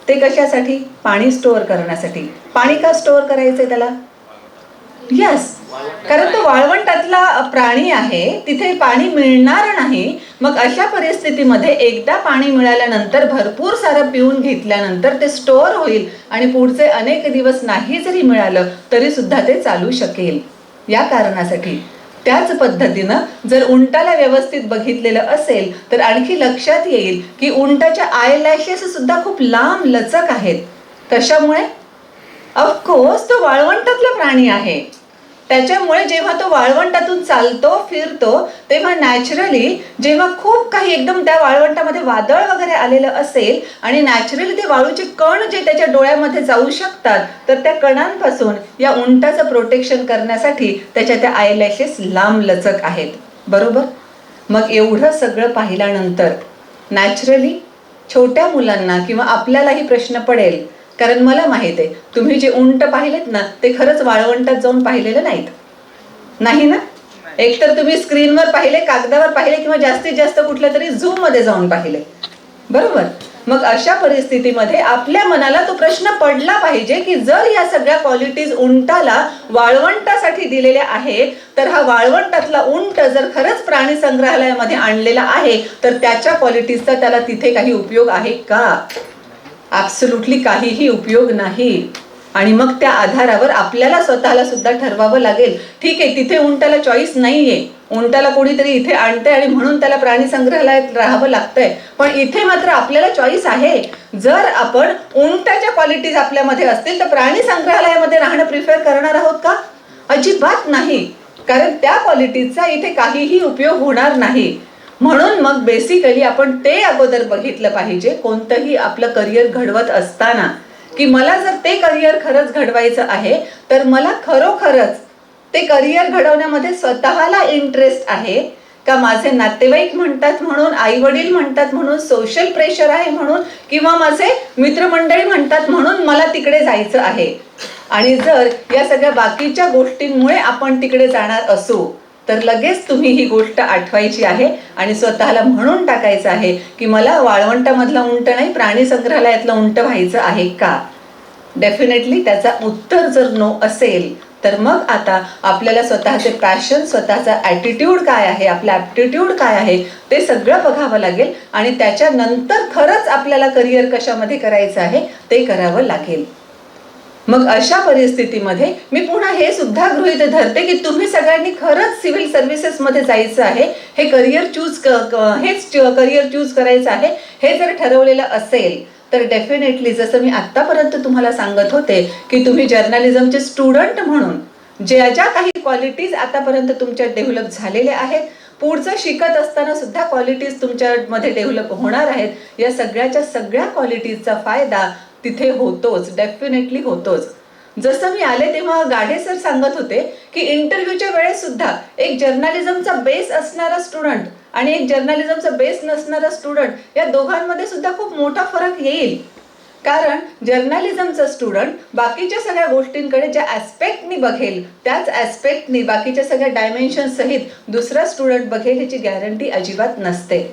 ते कशासाठी? पाणी स्टोअर करण्यासाठी. पाणी का स्टोअर करायचंय त्याला? यस, कारण तो वाळवंटातला प्राणी आहे, तिथे पाणी मिळणार नाही. मग अशा परिस्थितीमध्ये एकदा पाणी मिळाल्यानंतर, भरपूर सारं पिऊन घेतल्यानंतर ते स्टोअर होईल आणि पुढचे अनेक दिवस नाही जरी मिळालं तरी सुद्धा ते चालू शकेल. या कारणासाठी त्याच पद्धतीनं जर उंटाला व्यवस्थित बघितलेलं असेल तर आणखी लक्षात येईल की उंटाच्या आयलॅशेस सुद्धा खूप लांब लचक आहेत. कशामुळे? ऑफकोर्स तो वाळवंटातला प्राणी आहे. त्याच्यामुळे जेव्हा तो वाळवंटातून चालतो फिरतो तेव्हा नॅचरली, जेव्हा खूप काही एकदम त्या वाळवंटामध्ये वादळ वगैरे आलेलं असेल आणि नॅचरली ते वाळूचे कण जे त्याच्या डोळ्यामध्ये जाऊ शकतात, तर त्या कणांपासून या उंटाचं प्रोटेक्शन करण्यासाठी त्याच्या त्या आयलॅशेस लांब लचक आहेत, बरोबर? मग एवढं सगळं पाहिल्यानंतर नॅचरली छोट्या मुलांना किंवा आपल्यालाही प्रश्न पडेल, कारण मला माहित आहे तुम्ही जे उंट पाहिलेत ना ते खरंच वाळवंटात जाऊन पाहिलेलं नाहीत, नाही ना? एकतर तुम्ही स्क्रीनवर पाहिले, कागदावर पाहिले, किंवा जास्तीत जास्त कुठल्या तरी झूम मध्ये जाऊन पाहिले, बरोबर? मग अशा परिस्थितीमध्ये आपल्या मनाला तो प्रश्न पडला पाहिजे की जर या सगळ्या क्वालिटीज उंटाला वाळवंटासाठी दिलेल्या आहेत, तर हा वाळवंटातला उंट जर खरंच प्राणी संग्रहालयामध्ये आणलेला आहे तर त्याच्या क्वालिटीजचा त्याला तिथे काही उपयोग आहे का? ॲब्सोल्युटली काहीही उपयोग नाही. आणि मग त्या आधारावर आपल्याला स्वतःला सुद्धा ठरवावं लागेल. ठीक आहे, तिथे उंटाला चॉईस नाहीये, उंटाला कोणीतरी इथे आणतंय आणि म्हणून त्याला प्राणी संग्रहालयात राहावं लागतंय, पण इथे मात्र आपल्याला चॉईस आहे. जर आपण उंटाच्या क्वालिटीज आपल्यामध्ये असतील तर प्राणी संग्रहालयामध्ये राहणं प्रिफर करणार आहोत का? अजिबात नाही, कारण त्या क्वालिटीजचा इथे काहीही उपयोग होणार नाही. म्हणून मग बेसिकली आपण ते अगोदर बघितलं पाहिजे कोणतंही आपलं करिअर घडवत असताना की मला जर ते करिअर खरंच घडवायचं आहे तर मला खरोखरच ते करिअर घडवण्यामध्ये स्वतःला इंटरेस्ट आहे का माझे नातेवाईक म्हणतात म्हणून, आई वडील म्हणतात म्हणून, सोशल प्रेशर आहे म्हणून, किंवा माझे मित्रमंडळी म्हणतात म्हणून मला तिकडे जायचं आहे. आणि जर या सगळ्या बाकीच्या गोष्टींमुळे आपण तिकडे जाणार असू तर लगेच तुम्ही ही गोष्ट आठवायची आहे आणि स्वतःला म्हणून टाकायचं आहे की मला वाळवंटामधला उंट नाही, प्राणी संग्रहालयातलं उंट व्हायचं आहे का? डेफिनेटली त्याचा उत्तर जर नो असेल तर मग आता आपल्याला स्वतःचे पॅशन, स्वतःचा ॲटिट्यूड काय आहे, आपला ॲप्टिट्यूड काय आहे ते सगळं बघावं लागेल आणि त्याच्यानंतर खरंच आपल्याला करिअर कशामध्ये करायचं आहे ते करावं लागेल. मग अशा परिस्थितीमध्ये मी पुन्हा हे सुद्धा गृहीत धरते की तुम्ही सगळ्यांनी खरंच सिव्हिल सर्व्हिसेसमध्ये जायचं आहे, हे करिअर हेच करिअर चूज करायचं आहे हे जर ठरवलेलं असेल तर डेफिनेटली जसं मी आत्तापर्यंत तुम्हाला सांगत होते की तुम्ही जर्नलिझमचे स्टुडंट म्हणून ज्या काही क्वालिटीज आतापर्यंत तुमच्यात डेव्हलप झालेल्या आहेत, पुढचं शिकत असताना सुद्धा क्वालिटीज तुमच्यामध्ये डेव्हलप होणार आहेत, या सगळ्याच्या सगळ्या क्वालिटीजचा फायदा तिथे होतोच, डेफिनेटली होतोच. जसं मी आले तेव्हा गाढे सर सांगत होते की इंटरव्ह्यूच्या वेळेस सुद्धा एक जर्नलिझमचा बेस असणारा स्टुडंट आणि एक जर्नलिझमचा बेस नसणारा स्टुडंट या दोघांमध्ये सुद्धा खूप मोठा फरक येईल. कारण जर्नलिझमचा स्टुडंट बाकीच्या सगळ्या गोष्टींकडे ज्या ॲस्पेक्टनी बघेल त्याच ॲस्पेक्टनी बाकीच्या सगळ्या डायमेन्शन सहित दुसरा स्टुडंट बघेल ह्याची गॅरंटी अजिबात नसते.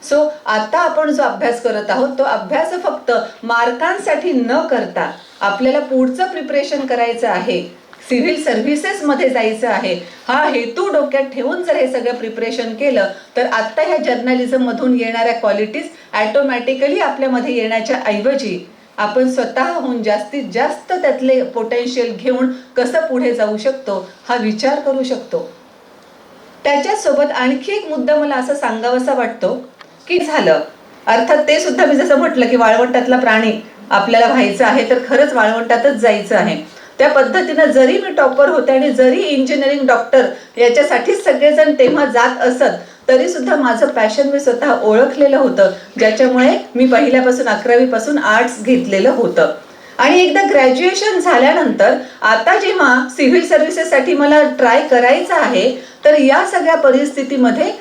सो आता आपण जो अभ्यास करत आहोत तो अभ्यास फक्त मार्कांसाठी न करता आपल्याला पुढचं प्रिपरेशन करायचं आहे, सिव्हिल सर्व्हिसेसमध्ये जायचं आहे, हा हेतू डोक्यात ठेवून जर हे सगळं प्रिपरेशन केलं तर आत्ता ह्या जर्नलिझममधून येणाऱ्या क्वालिटीज ॲटोमॅटिकली आपल्यामध्ये येण्याच्या ऐवजी आपण स्वतःहून जास्तीत जास्त त्यातले पोटेन्शियल घेऊन कसं पुढे जाऊ शकतो हा विचार करू शकतो. त्याच्यासोबत आणखी एक मुद्दा मला असं सांगावासा वाटतो की झालं अर्थात ते सुद्धा मी जसं म्हटलं की वाळवंटातला प्राणी आपल्याला व्हायचं आहे तर खरंच वाळवंटातच जायचं आहे. त्या पद्धतीनं जरी मी टॉपर होते आणि जरी इंजिनिअरिंग डॉक्टर याच्यासाठीच सगळेजण तेव्हा जात असत तरी सुद्धा माझं पॅशन मी स्वतः ओळखलेलं होतं, ज्याच्यामुळे मी पहिल्यापासून 11वी पासून आर्ट्स घेतलेलं होतं. आणि एकदा ग्रॅज्युएशन झाल्यानंतर आता जेव्हा सिव्हिल सर्व्हिसेससाठी मला ट्राय करायचं आहे तर या सगळ्या परिस्थितीमध्ये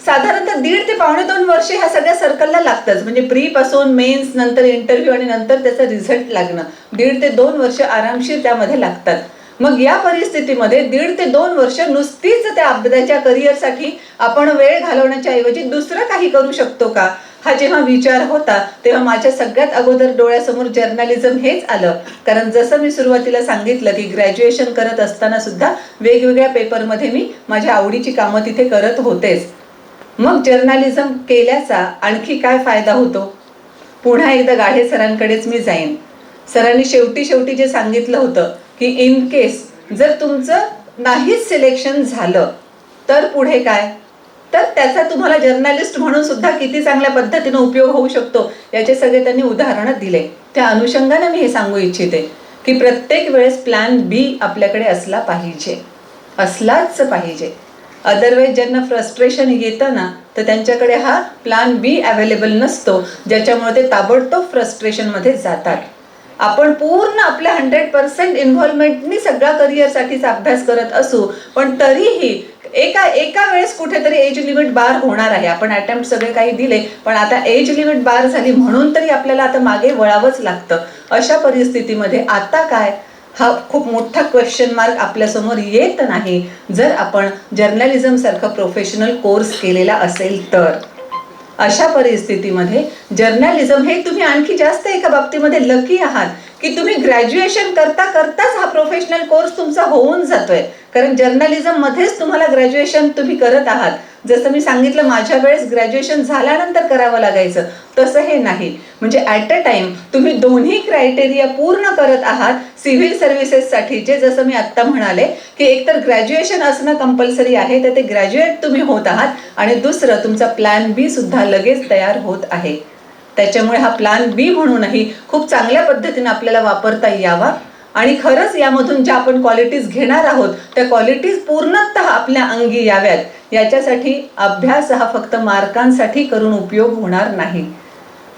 साधारणतः 1.5 ते 2.5 वर्ष ह्या सगळ्या सर्कलला लागतंच. म्हणजे प्री पासून मेन्स, नंतर इंटरव्ह्यू आणि नंतर त्याचा रिझल्ट लागणं 1.5 ते 2 वर्ष आरामशीर त्यामध्ये लागतात. मग या परिस्थितीमध्ये 1.5 ते 2 वर्ष नुसतीच त्या करिअरसाठी आपण वेळ घालवण्याच्या ऐवजी दुसरं काही करू शकतो का हा जेव्हा विचार होता तेव्हा माझ्या सगळ्यात अगोदर डोळ्यासमोर जर्नलिझम हेच आलं. कारण जसं मी सुरुवातीला सांगितलं की ग्रॅज्युएशन करत असताना सुद्धा वेगवेगळ्या पेपरमध्ये मी माझ्या आवडीची कामं तिथे करत होतेच. मग जर्नलिझम केल्याचा आणखी काय फायदा होतो? पुन्हा एकदा गाढे सरांकडेच मी जाईन. सरांनी शेवटी जे सांगितलं होतं की इन केस जर तुमचं नाहीच सिलेक्शन झालं तर पुढे काय, तर त्याचा तुम्हाला जर्नलिस्ट म्हणून सुद्धा किती चांगल्या पद्धतीने उपयोग होऊ शकतो याचे सगळे त्यांनी उदाहरणं दिले. त्या अनुषंगाने मी हे सांगू इच्छिते की प्रत्येक वेळेस प्लॅन बी आपल्याकडे असलाच पाहिजे. अदरवाईज ज्यांना फ्रस्ट्रेशन येतं ना तर त्यांच्याकडे हा प्लॅन बी अवेलेबल नसतो, ज्याच्यामुळे ते ताबडतोब फ्रस्ट्रेशनमध्ये जातात. आपण पूर्ण आपल्या 100% इन्व्हॉल्वमेंटनी सगळा करिअरसाठीचा अभ्यास करत असू पण तरीही एका वेळेस कुठेतरी एज लिमिट बार होणार आहे. आपण अटेम्प्ट सगळे काही दिले पण आता एज लिमिट बार झाली म्हणून तरी आपल्याला आता मागे वळावंच लागतं. अशा परिस्थितीमध्ये आता काय हा खूप मोठा क्वेश्चन मार्क आपल्यासमोर येत नाही जर आपण जर्नलिझम सारखा प्रोफेशनल कोर्स केलेला असेल तर. अशा परिस्थितीमध्ये जर्नलिझम हे तुम्ही आणखी जास्त एका बाबतीमध्ये लकी आहात की तुम्ही ग्रॅज्युएशन करता करताच हा प्रोफेशनल कोर्स तुमचा होऊन जातोय. कारण जर्नलिझम मध्येच तुम्हाला ग्रॅज्युएशन तुम्ही करत आहात. जसं मी सांगितलं माझ्या वेळेस ग्रॅज्युएशन झाल्यानंतर करावं लागायचं, तसं हे नाही. म्हणजे ॲट अ टाइम तुम्ही दोन्ही क्रायटेरिया पूर्ण करत आहात सिव्हिल सर्व्हिसेससाठी. जे जसं मी आत्ता म्हणाले की एकतर ग्रॅज्युएशन असणं कंपल्सरी आहे तर ते ग्रॅज्युएट तुम्ही होत आहात आणि दुसरं तुमचा प्लॅन बी सुद्धा लगेच तयार होत आहे. त्याच्यामुळे हा प्लॅन बी म्हणूनही खूप चांगल्या पद्धतीने आपल्याला वापरता यावा आणि खरंच यामधून ज्या आपण क्वालिटीज घेणार आहोत त्या क्वालिटीज पूर्णतः आपल्या अंगी याव्यात. याच्यासाठी अभ्यास हा फक्त मार्कांसाठी करून उपयोग होणार नाही.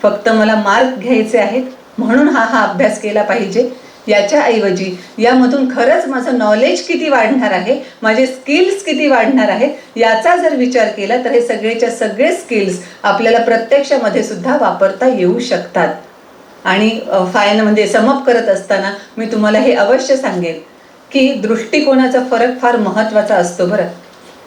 फक्त मला मार्क घ्यायचे आहेत म्हणून हा अभ्यास केला पाहिजे. याच्याऐवजी यामधून खरंच माझं नॉलेज किती वाढणार आहे, माझे स्किल्स किती वाढणार आहे, याचा जर विचार केला तर हे सगळेच्या सगळे स्किल्स आपल्याला प्रत्यक्षामध्ये सुद्धा वापरता येऊ शकतात. आणि म्हणजे समअप करत असताना मी तुम्हाला हे अवश्य सांगेन की दृष्टिकोनाचा फरक फार महत्त्वाचा असतो बरं.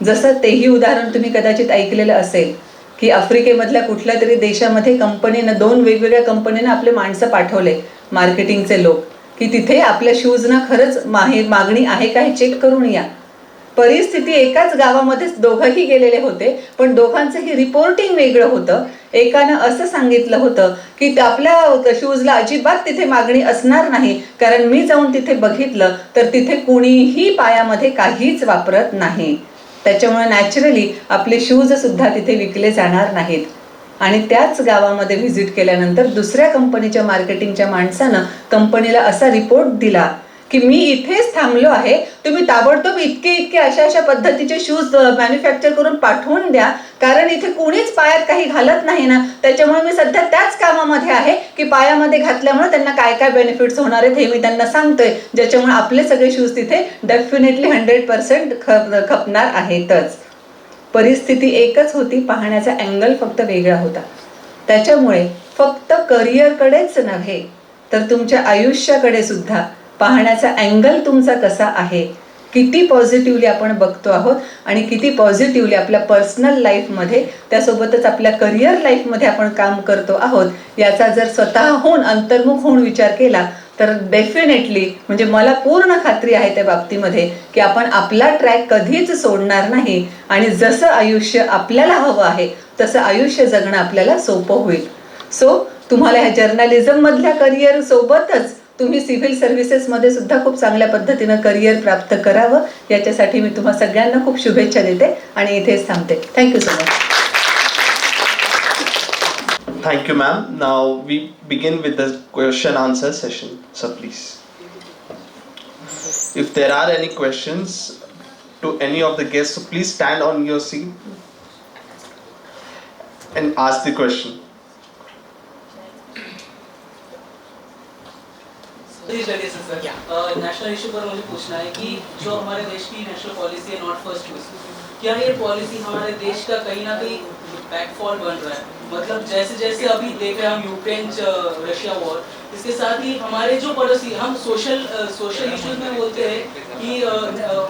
जसं तेही उदाहरण तुम्ही कदाचित ऐकलेलं असेल की आफ्रिकेमधल्या कुठल्या तरी देशामध्ये कंपनीनं 2 वेगवेगळ्या कंपनीनं आपले माणसं पाठवले, मार्केटिंगचे लोक, की तिथे आपल्या शूजना खरंच मागणी आहे का हे चेक करून या. परिस्थिती एकाच गावामध्येच दोघंही गेलेले होते, पण दोघांचंही रिपोर्टिंग वेगळं होतं. एकानं असं सांगितलं होतं की आपल्या शूजला अजिबात तिथे मागणी असणार नाही, कारण मी जाऊन तिथे बघितलं तर तिथे कुणीही पायामध्ये काहीच वापरत नाही, त्याच्यामुळे नॅचरली आपले शूज सुद्धा तिथे विकले जाणार नाहीत. आणि त्याच गावामध्ये व्हिजिट केल्यानंतर दुसऱ्या कंपनीच्या मार्केटिंगच्या माणसानं कंपनीला असा रिपोर्ट दिला की मी इथेच थांबलो आहे, तुम्ही ताबडतोब इतके अशा पद्धतीचे शूज मॅन्युफॅक्चर करून पाठवून द्या, कारण इथे कुणीच पायात काही घालत नाही ना, त्याच्यामुळे मी सध्या त्याच कामामध्ये आहे की पायामध्ये घातल्यामुळे त्यांना काय काय बेनिफिट्स होणार आहेत हे मी त्यांना सांगतोय, ज्याच्यामुळे आपले सगळे शूज तिथे डेफिनेटली 100% खपणार आहेतच. परिस्थिती एकच होती, पाहण्याचा अँगल फक्त वेगळा होता. त्याच्यामुळे फक्त करिअरकडेच नव्हे तर तुमच्या आयुष्याकडे सुद्धा पाहण्याचा अँगल तुमचा कसा आहे, किती पॉझिटिव्हली आपण बघतो आहोत आणि किती पॉझिटिव्हली आपल्या पर्सनल लाईफमध्ये त्यासोबतच आपल्या करिअर लाईफमध्ये आपण काम करतो आहोत, याचा जर स्वतःहून अंतर्मुख होऊन विचार केला तर डेफिनेटली म्हणजे मला पूर्ण खात्री आहे त्या बाबतीमध्ये की आपण आपला ट्रॅक कधीच सोडणार नाही आणि जसं आयुष्य आपल्याला हवं आहे तसं आयुष्य जगणं आपल्याला सोपं होईल. सो तुम्हाला ह्या जर्नलिझममधल्या करिअर सोबतच तुम्ही सिव्हिल सर्व्हिसेसमध्ये सुद्धा खूप चांगल्या पद्धतीनं करिअर प्राप्त करावं, याच्यासाठी मी तुम्हा सगळ्यांना खूप शुभेच्छा देते आणि इथेच थांबते. Thank you so much. Thank you, ma'am. Now we begin with the question answer session. So please, if there are any questions to any of the guests, so please stand on your seat and ask the question. National issue पर मुझे पूछना है कि जो हमारे देश की नेशनल पॉलिसी है नॉट फर्स्ट यूज, क्या ये पॉलिसी हमारे देश का कहीं ना कहीं बैकफॉल बन रहा है? मतलब जैसे जैसे अभी देख रहे हैं हम यूक्रेन रशिया वॉर, इसके साथ ही हमारे जो पड़ोसी हम सोशल इश्यूज में बोलते हैं कि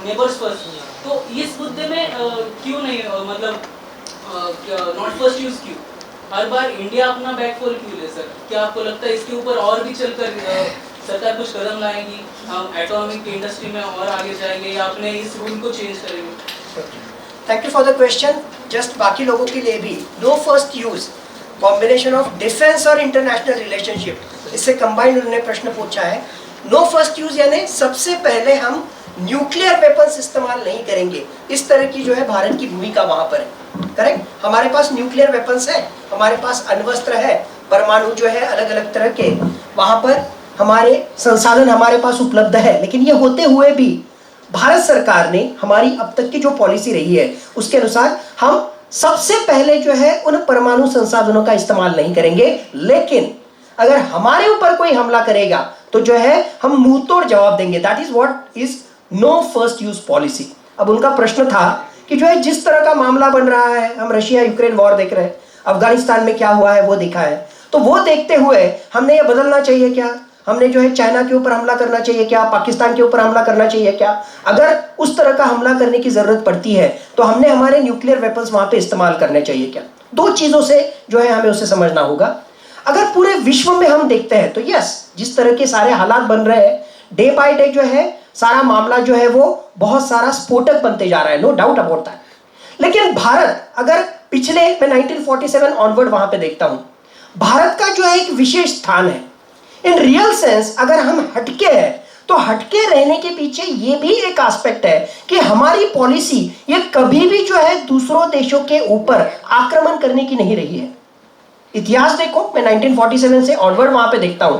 नेबर्स फर्स्ट, तो इस मुद्दे में क्यों नहीं मतलब नॉट फर्स्ट यूज क्यों? हर बार इंडिया अपना बैकफॉल क्यों ले सर? क्या आपको लगता है इसके ऊपर और भी चलकर सरकार कुछ कदम लाएगी, हम एटॉमिक इंडस्ट्री में और आगे जाएंगे या अपने इस रूल को चेंज करेंगे? Thank you for the question. Just बाकी लोगों के लिए भी no first use combination of defence और इंटरनेशनल रिलेशनशिप, इससे कंबाइंड उन्होंने प्रश्न पूछा है. नो फर्स्ट यूज यानी सबसे पहले हम न्यूक्लियर वेपन्स इस्तेमाल नहीं करेंगे, इस तरह की जो है भारत की भूमिका वहाँ पर है. करेक्ट, हमारे पास न्यूक्लियर वेपन्स है, हमारे पास अण्वस्त्र है, परमाणु जो है अलग अलग तरह के वहाँ पर हमारे संसाधन हमारे पास उपलब्ध है. लेकिन ये होते हुए भी भारत सरकार ने हमारी अब तक की जो पॉलिसी रही है उसके अनुसार हम सबसे पहले जो है उन परमाणु संसाधनों का इस्तेमाल नहीं करेंगे. लेकिन अगर हमारे ऊपर कोई हमला करेगा तो जो है हम मुंह तोड़ जवाब देंगे. That is what is no first use policy. अब उनका प्रश्न था कि जो है जिस तरह का मामला बन रहा है, हम रशिया यूक्रेन वॉर देख रहे हैं, अफगानिस्तान में क्या हुआ है वो देखा है, तो वो देखते हुए हमने ये बदलना चाहिए क्या? हमने जो है चाइना के ऊपर हमला करना चाहिए क्या? पाकिस्तान के ऊपर हमला करना चाहिए क्या? अगर उस तरह का हमला करने की जरूरत पड़ती है तो हमने हमारे न्यूक्लियर वेपन्स वहां पे इस्तेमाल करने चाहिए क्या? दो चीजों से जो है हमें उसे समझना होगा. अगर पूरे विश्व में हम देखते हैं तो यस, जिस तरह के सारे हालात बन रहे हैं, डे बाय डे जो है सारा मामला जो है वो बहुत सारा स्फोटक बनते जा रहा है, नो डाउट अबाउट दैट. लेकिन भारत अगर पिछले मैं 1947 ऑनवर्ड वहां पे देखता हूं, भारत का जो है एक विशेष स्थान है. इन रियल सेंस अगर हम हटके हैं तो हटके रहने के पीछे ये भी एक एस्पेक्ट है कि हमारी पॉलिसी ये कभी भी जो है दूसरों देशों के ऊपर आक्रमण करने की नहीं रही है. इतिहास देखो, मैं 1947 से ऑनवर्ड वहां पे देखता हूं.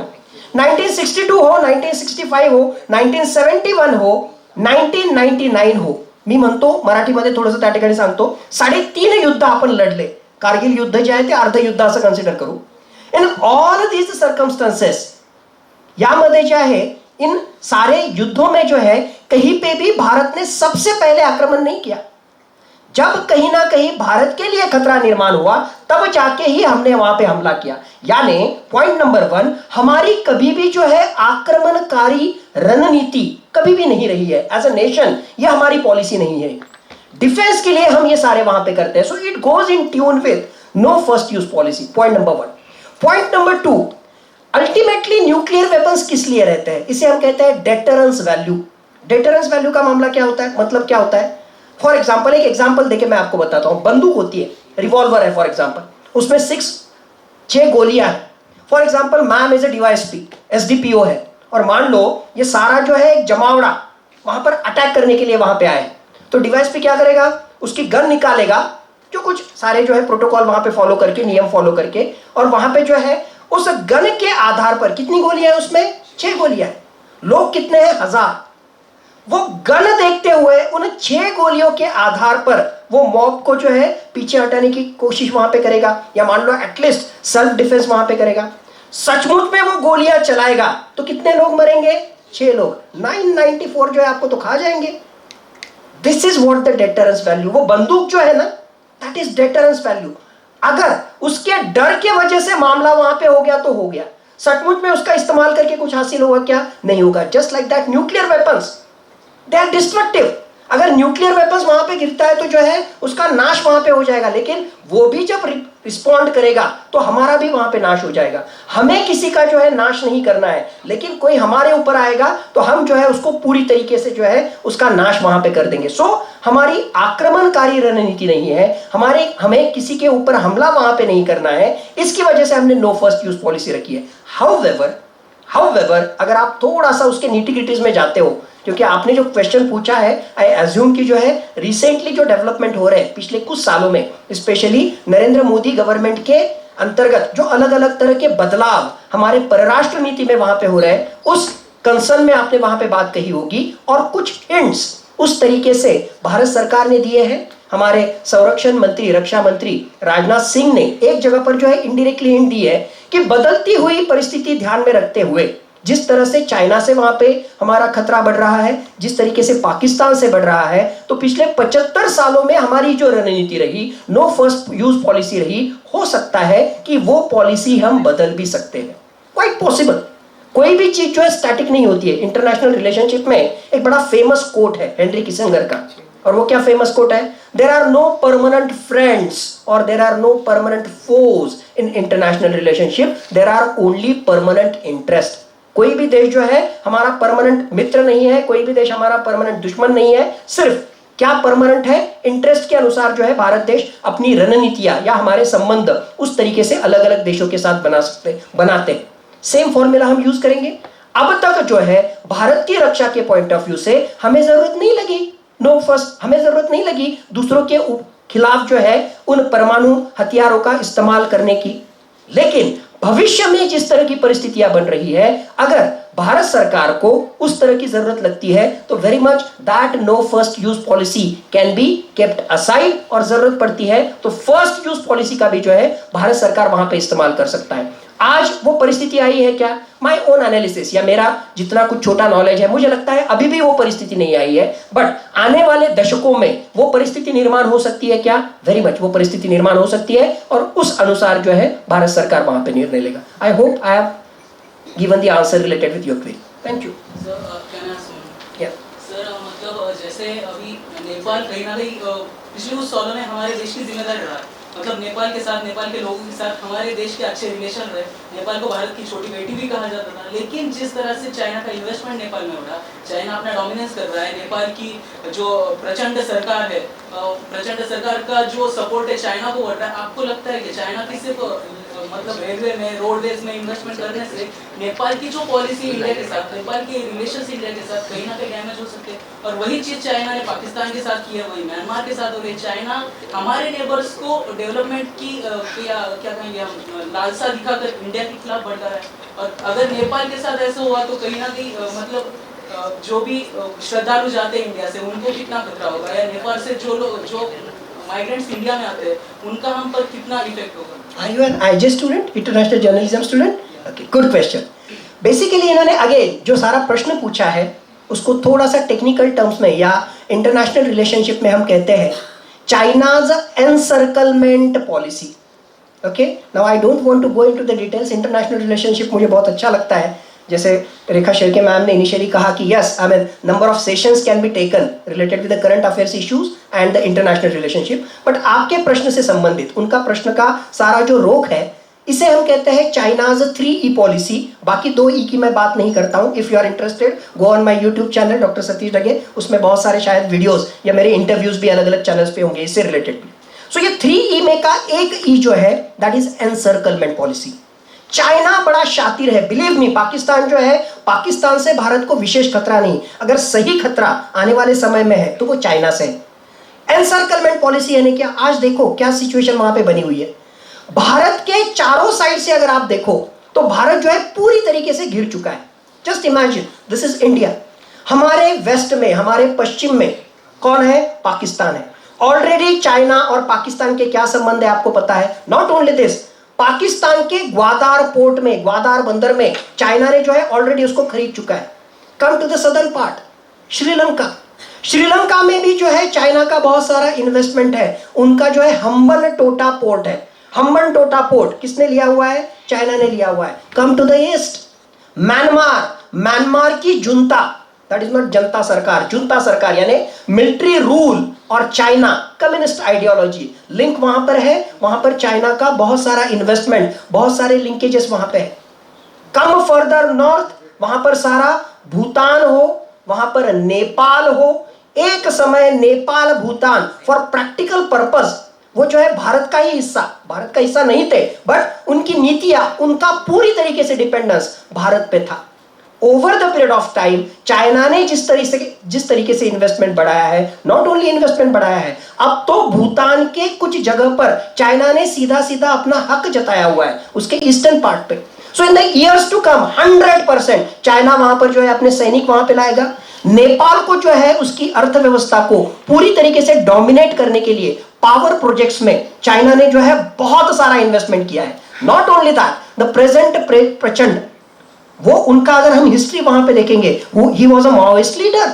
1962 हो, 1965 हो, 1971 हो, 1999 हो, मी म्हणतो मराठीमध्ये थोडंसं त्या ठिकाणी सांगतो, 3.5 युद्ध आपण लढले. कारगिल युद्ध जे आहे ते अर्ध युद्ध असं कन्सिडर करू. इन ऑल दीज सर्कमस्टांसेस, यामध्ये जे आहे इन सारे युद्धों में जो है कहीं पे भी भारत ने सबसे पहले आक्रमण नहीं किया। जब कहीं ना कहीं भारत के लिए खतरा निर्माण हुआ तब जाके ही हमने वहां पे हमला किया। यानी पॉइंट नंबर 1, हमारी कभी भी जो है आक्रमणकारी रणनीति कभी भी नहीं रही है एज अ नेशन, ये हमारी पॉलिसी नहीं है। डिफेंस के लिए हम ये सारे वहां पे करते हैं। So it goes in tune with no first use policy, point number 1। Point number 2, ultimately nuclear weapons किस लिए रहते हैं? इसे हम कहते हैं डेटरेंस वैल्यू। डेटरेंस वैल्यू का मामला क्या होता है, मतलब क्या होता है? फॉर एग्जाम्पल, एक एग्जाम्पल देके मैं आपको बताता हूं। बंदूक होती है, रिवॉल्वर है फॉर एग्जाम्पल, उसमें 6 गोलियां हैं। For example ma'am is a DYSP, SDPO है, और मान लो ये सारा जो है एक जमावड़ा वहां पर अटैक करने के लिए वहां पे आए, तो डीवाईएसपी क्या करेगा? उसकी गन निकालेगा, जो कुछ सारे जो है प्रोटोकॉल वहां पे फॉलो करके, नियम फॉलो करके, और वहां पे जो है उस गन के आधार पर कितनी गोलियां है उसमें? 6 गोलियां है। लोग कितने हैं? 1000। वो गन देखते हुए उन 6 गोलियों के आधार पर वो मॉब को जो है पीछे हटाने की कोशिश वहां पे करेगा, या मान लो एटलीस्ट सेल्फ डिफेंस वहां पे करेगा। सचमुच में वो गोलियां चलाएगा तो कितने लोग मरेंगे? 6 लोग। 994 जो है आपको तो खा जाएंगे। This is what the deterrence value. वो बंदूक जो है ना, दैट इज डेटरेंस वैल्यू। अगर उसके डर के वजह से मामला वहां पे हो गया तो हो गया, सचमुच में उसका इस्तेमाल करके कुछ हासिल होगा क्या? नहीं होगा। Just like that nuclear weapons, they are destructive. अगर न्यूक्लियर वेपन्स वहां पे गिरता है तो जो है उसका नाश वहां पे हो जाएगा, लेकिन वो भी जब रिस्पॉन्ड करेगा तो हमारा भी वहां पे नाश हो जाएगा। हमें किसी का जो है नाश नहीं करना है, लेकिन कोई हमारे ऊपर आएगा तो हम जो है उसको पूरी तरीके से जो है उसका नाश वहां पे कर देंगे। सो हमारी आक्रमणकारी रणनीति नहीं है, हमें किसी के ऊपर हमला वहां पे नहीं करना है। इसकी वजह से हमने नो फर्स्ट यूज पॉलिसी रखी है। हाउएवर अगर आप थोड़ा सा उसके नीटी-ग्रिटीज में जाते हो, क्योंकि आपने जो क्वेश्चन पूछा है, आई एज्यूम कि जो है रिसेंटली जो डेवलपमेंट हो रहे हैं पिछले कुछ सालों में, स्पेशली नरेंद्र मोदी गवर्नमेंट के अंतर्गत जो अलग अलग तरह के बदलाव हमारे परराष्ट्र नीति में वहां पे हो रहे हैं, उस कंसर्न में आपने वहां पे बात कही होगी, और कुछ हिंट्स उस तरीके से भारत सरकार ने दिए हैं। हमारे संरक्षण मंत्री, रक्षा मंत्री राजनाथ सिंह ने एक जगह पर जो है इनडायरेक्टली हिंट दी है कि बदलती हुई परिस्थिति ध्यान में रखते हुए, जिस तरह से चाइना से वहां पे हमारा खतरा बढ़ रहा है, जिस तरीके से पाकिस्तान से बढ़ रहा है, तो पिछले 75 सालों में हमारी जो रणनीति रही, नो फर्स्ट यूज पॉलिसी रही, हो सकता है कि वो पॉलिसी हम बदल भी सकते हैं। Quite possible. कोई भी चीज जो है स्टैटिक नहीं होती है। इंटरनेशनल रिलेशनशिप में एक बड़ा फेमस कोट है हेनरी किसिंजर का, और वो क्या फेमस कोट है? There are no permanent friends और there are no permanent foes in international relationship, there are only permanent interest. कोई भी देश जो है हमारा परमानेंट मित्र नहीं है, कोई भी देश हमारा परमानेंट दुश्मन नहीं है। सिर्फ क्या परमानेंट है? इंटरेस्ट के अनुसार जो है भारत देश अपनी रणनीतियां या हमारे संबंध उस तरीके से अलग अलग देशों के साथ बनाते हैं। सेम फॉर्मूला हम यूज करेंगे। अब तक जो है भारत की रक्षा के पॉइंट ऑफ व्यू से हमें जरूरत नहीं लगी नो फर्स्ट, हमें जरूरत नहीं लगी दूसरों के खिलाफ जो है उन परमाणु हथियारों का इस्तेमाल करने की। लेकिन भविष्य में जिस तरह की परिस्थितियां बन रही है, अगर भारत सरकार को उस तरह की जरूरत लगती है तो very much that no first use policy can be kept aside, और जरूरत पड़ती है तो फर्स्ट यूज पॉलिसी का भी जो है भारत सरकार वहां पे इस्तेमाल कर सकता है। आज वो परिस्थिति आई है क्या? माय ओन एनालिसिस या मेरा जितना कुछ छोटा नॉलेज है, मुझे लगता है अभी भी वो परिस्थिति नहीं आई है, बट आने वाले दशकों में वो परिस्थिति निर्माण हो सकती है क्या? वेरी मच वो परिस्थिति निर्माण हो सकती है, और उस अनुसार जो है भारत सरकार वहां पे निर्णय लेगा। I hope I have given the answer related with your query. Thank you sir. मतलब जैसे अभी नेपाल कहीं ना कहीं पिछले कुछ सालों में हमारे देश की जिम्मेदारी रहा है, मतलब नेपाल के साथ, नेपाल के लोगों के साथ हमारे देश के अच्छे रिलेशन रहे। नेपाल को भारत की छोटी बेटी भी कहा जाता था, लेकिन जिस तरह से चाइना का इन्वेस्टमेंट नेपाल में हो रहा है, चाइना अपना डोमिनेंस कर रहा है, नेपाल की जो प्रचंड सरकार है, प्रचंड सरकार का जो सपोर्ट है चाइना को बढ़ रहा है, आपको लगता है कि चाइना की सिर्फ मतलब रेलवे में, रोडवेज में इन्वेस्टमेंट करने से नेपाल की जो पॉलिसी इंडिया के साथ, नेपाल के रिलेशंस इंडिया के साथ कहीं ना कहीं डैमेज हो सकते हैं? और वही चीज चाइना ने पाकिस्तान के साथ की है, वही म्यांमार के साथ हो रही है। चाइना हमारे नेबर्स को डेवलपमेंट की क्या कहेंगे हम, लालसा दिखाकर इंडिया के खिलाफ बढ़ रहा है। और अगर नेपाल के साथ ऐसा हुआ तो कहीं ना कहीं मतलब जो भी श्रद्धालु जाते हैं इंडिया से, उनको कितना खतरा होगा, या नेपाल से जो लोग, जो माइग्रेंट्स इंडिया में आते हैं, उनका हम पर कितना इफेक्ट होगा? Are you an IJ student, International Journalism student? Okay, good question. Basically इन्होंने अगेन जो सारा प्रश्न पूछा है उसको थोड़ा सा टेक्निकल टर्म्स में या इंटरनेशनल रिलेशनशिप में हम कहते हैं China's encirclement policy. Okay, now I don't want to go into the details. International relationship मुझे बहुत अच्छा लगता है. जैसे रेखा शेरके मैम ने इनिशियली कहा कि yes, I mean number of sessions can be taken related with the current affairs issues and the international relationship. But आपके प्रश्न से संबंधित उनका प्रश्न का सारा जो रोक है इसे हम कहते हैं चाइनाज 3E पॉलिसी. बाकी 2E की मैं बात नहीं करता हूं. If you are interested go on my YouTube channel doctor Satish Dage. उसमें बहुत सारे शायद वीडियोस या मेरे इंटरव्यूज भी अलग अलग चैनल्स पे होंगे इससे रिलेटेड. सो ये 3E में का एक E जो है that is encirclement policy. China बड़ा शातिर है, बिलीव मी. पाकिस्तान जो है, पाकिस्तान से भारत को विशेष खतरा नहीं. अगर सही खतरा आने वाले समय में है तो वो चाइना से है. एनसर्कलमेंट पॉलिसी यानी क्या? आज देखो क्या सिचुएशन वहां पे बनी हुई है. भारत के चारों साइड से अगर आप देखो तो भारत जो है पूरी तरीके से घिर चुका है. Just imagine, this is India. हमारे वेस्ट में, हमारे पश्चिम में कौन है? पाकिस्तान है. ऑलरेडी चाइना और पाकिस्तान के क्या संबंध है आपको पता है. Not only this, Pakistan K Gwadar port में, ग्वादार बंदर में चाइना ने जो है ऑलरेडी उसको खरीद चुका है. Come to the southern part, Sri Lanka. Sri Lanka में भी जो है चाइना का बहुत सारा इन्वेस्टमेंट है. उनका जो है हम्बन टोटा पोर्ट है. हम्बन टोटा पोर्ट किसने लिया हुआ है? चाइना ने लिया हुआ है. Come to the east, Myanmar. Myanmar की जुंता, दैट इज नॉट जनता सरकार, जुंता सरकार यानी मिलिट्री रूल और चाइना कम्युनिस्ट आइडियोलॉजी लिंक वहां पर है. वहां पर चाइना का बहुत सारा इन्वेस्टमेंट, बहुत सारे लिंकेजेस वहां पे है. कम फर्दर नॉर्थ, वहां पर सारा भूटान हो, वहां पर नेपाल हो. एक समय Nepal Bhutan for practical purpose वो जो है भारत का ही हिस्सा, भारत का हिस्सा नहीं थे, बट उनकी नीतियां, उनका पूरी तरीके से डिपेंडेंस भारत पे था. Over the period of time China ने जिस तरीके से इन्वेस्टमेंट बढ़ाया है, नॉट ओनली इन्वेस्टमेंट बढ़ाया है, अब तो भूटान के कुछ जगह पर चाइना ने सीधा सीधा अपना हक जताया हुआ है उसके ईस्टर्न पार्ट पे. So in the years to come 100% China वहां पर जो है अपने सैनिक वहां पे लाएगा. नेपाल को जो है उसकी अर्थव्यवस्था को पूरी तरीके से डोमिनेट करने के लिए पावर प्रोजेक्ट्स में चाइना ने जो है बहुत सारा इन्वेस्टमेंट किया है. Not only that, the present प्रचंड, वो उनका अगर हम हिस्ट्री वहां पे देखेंगे, he was a Maoist leader.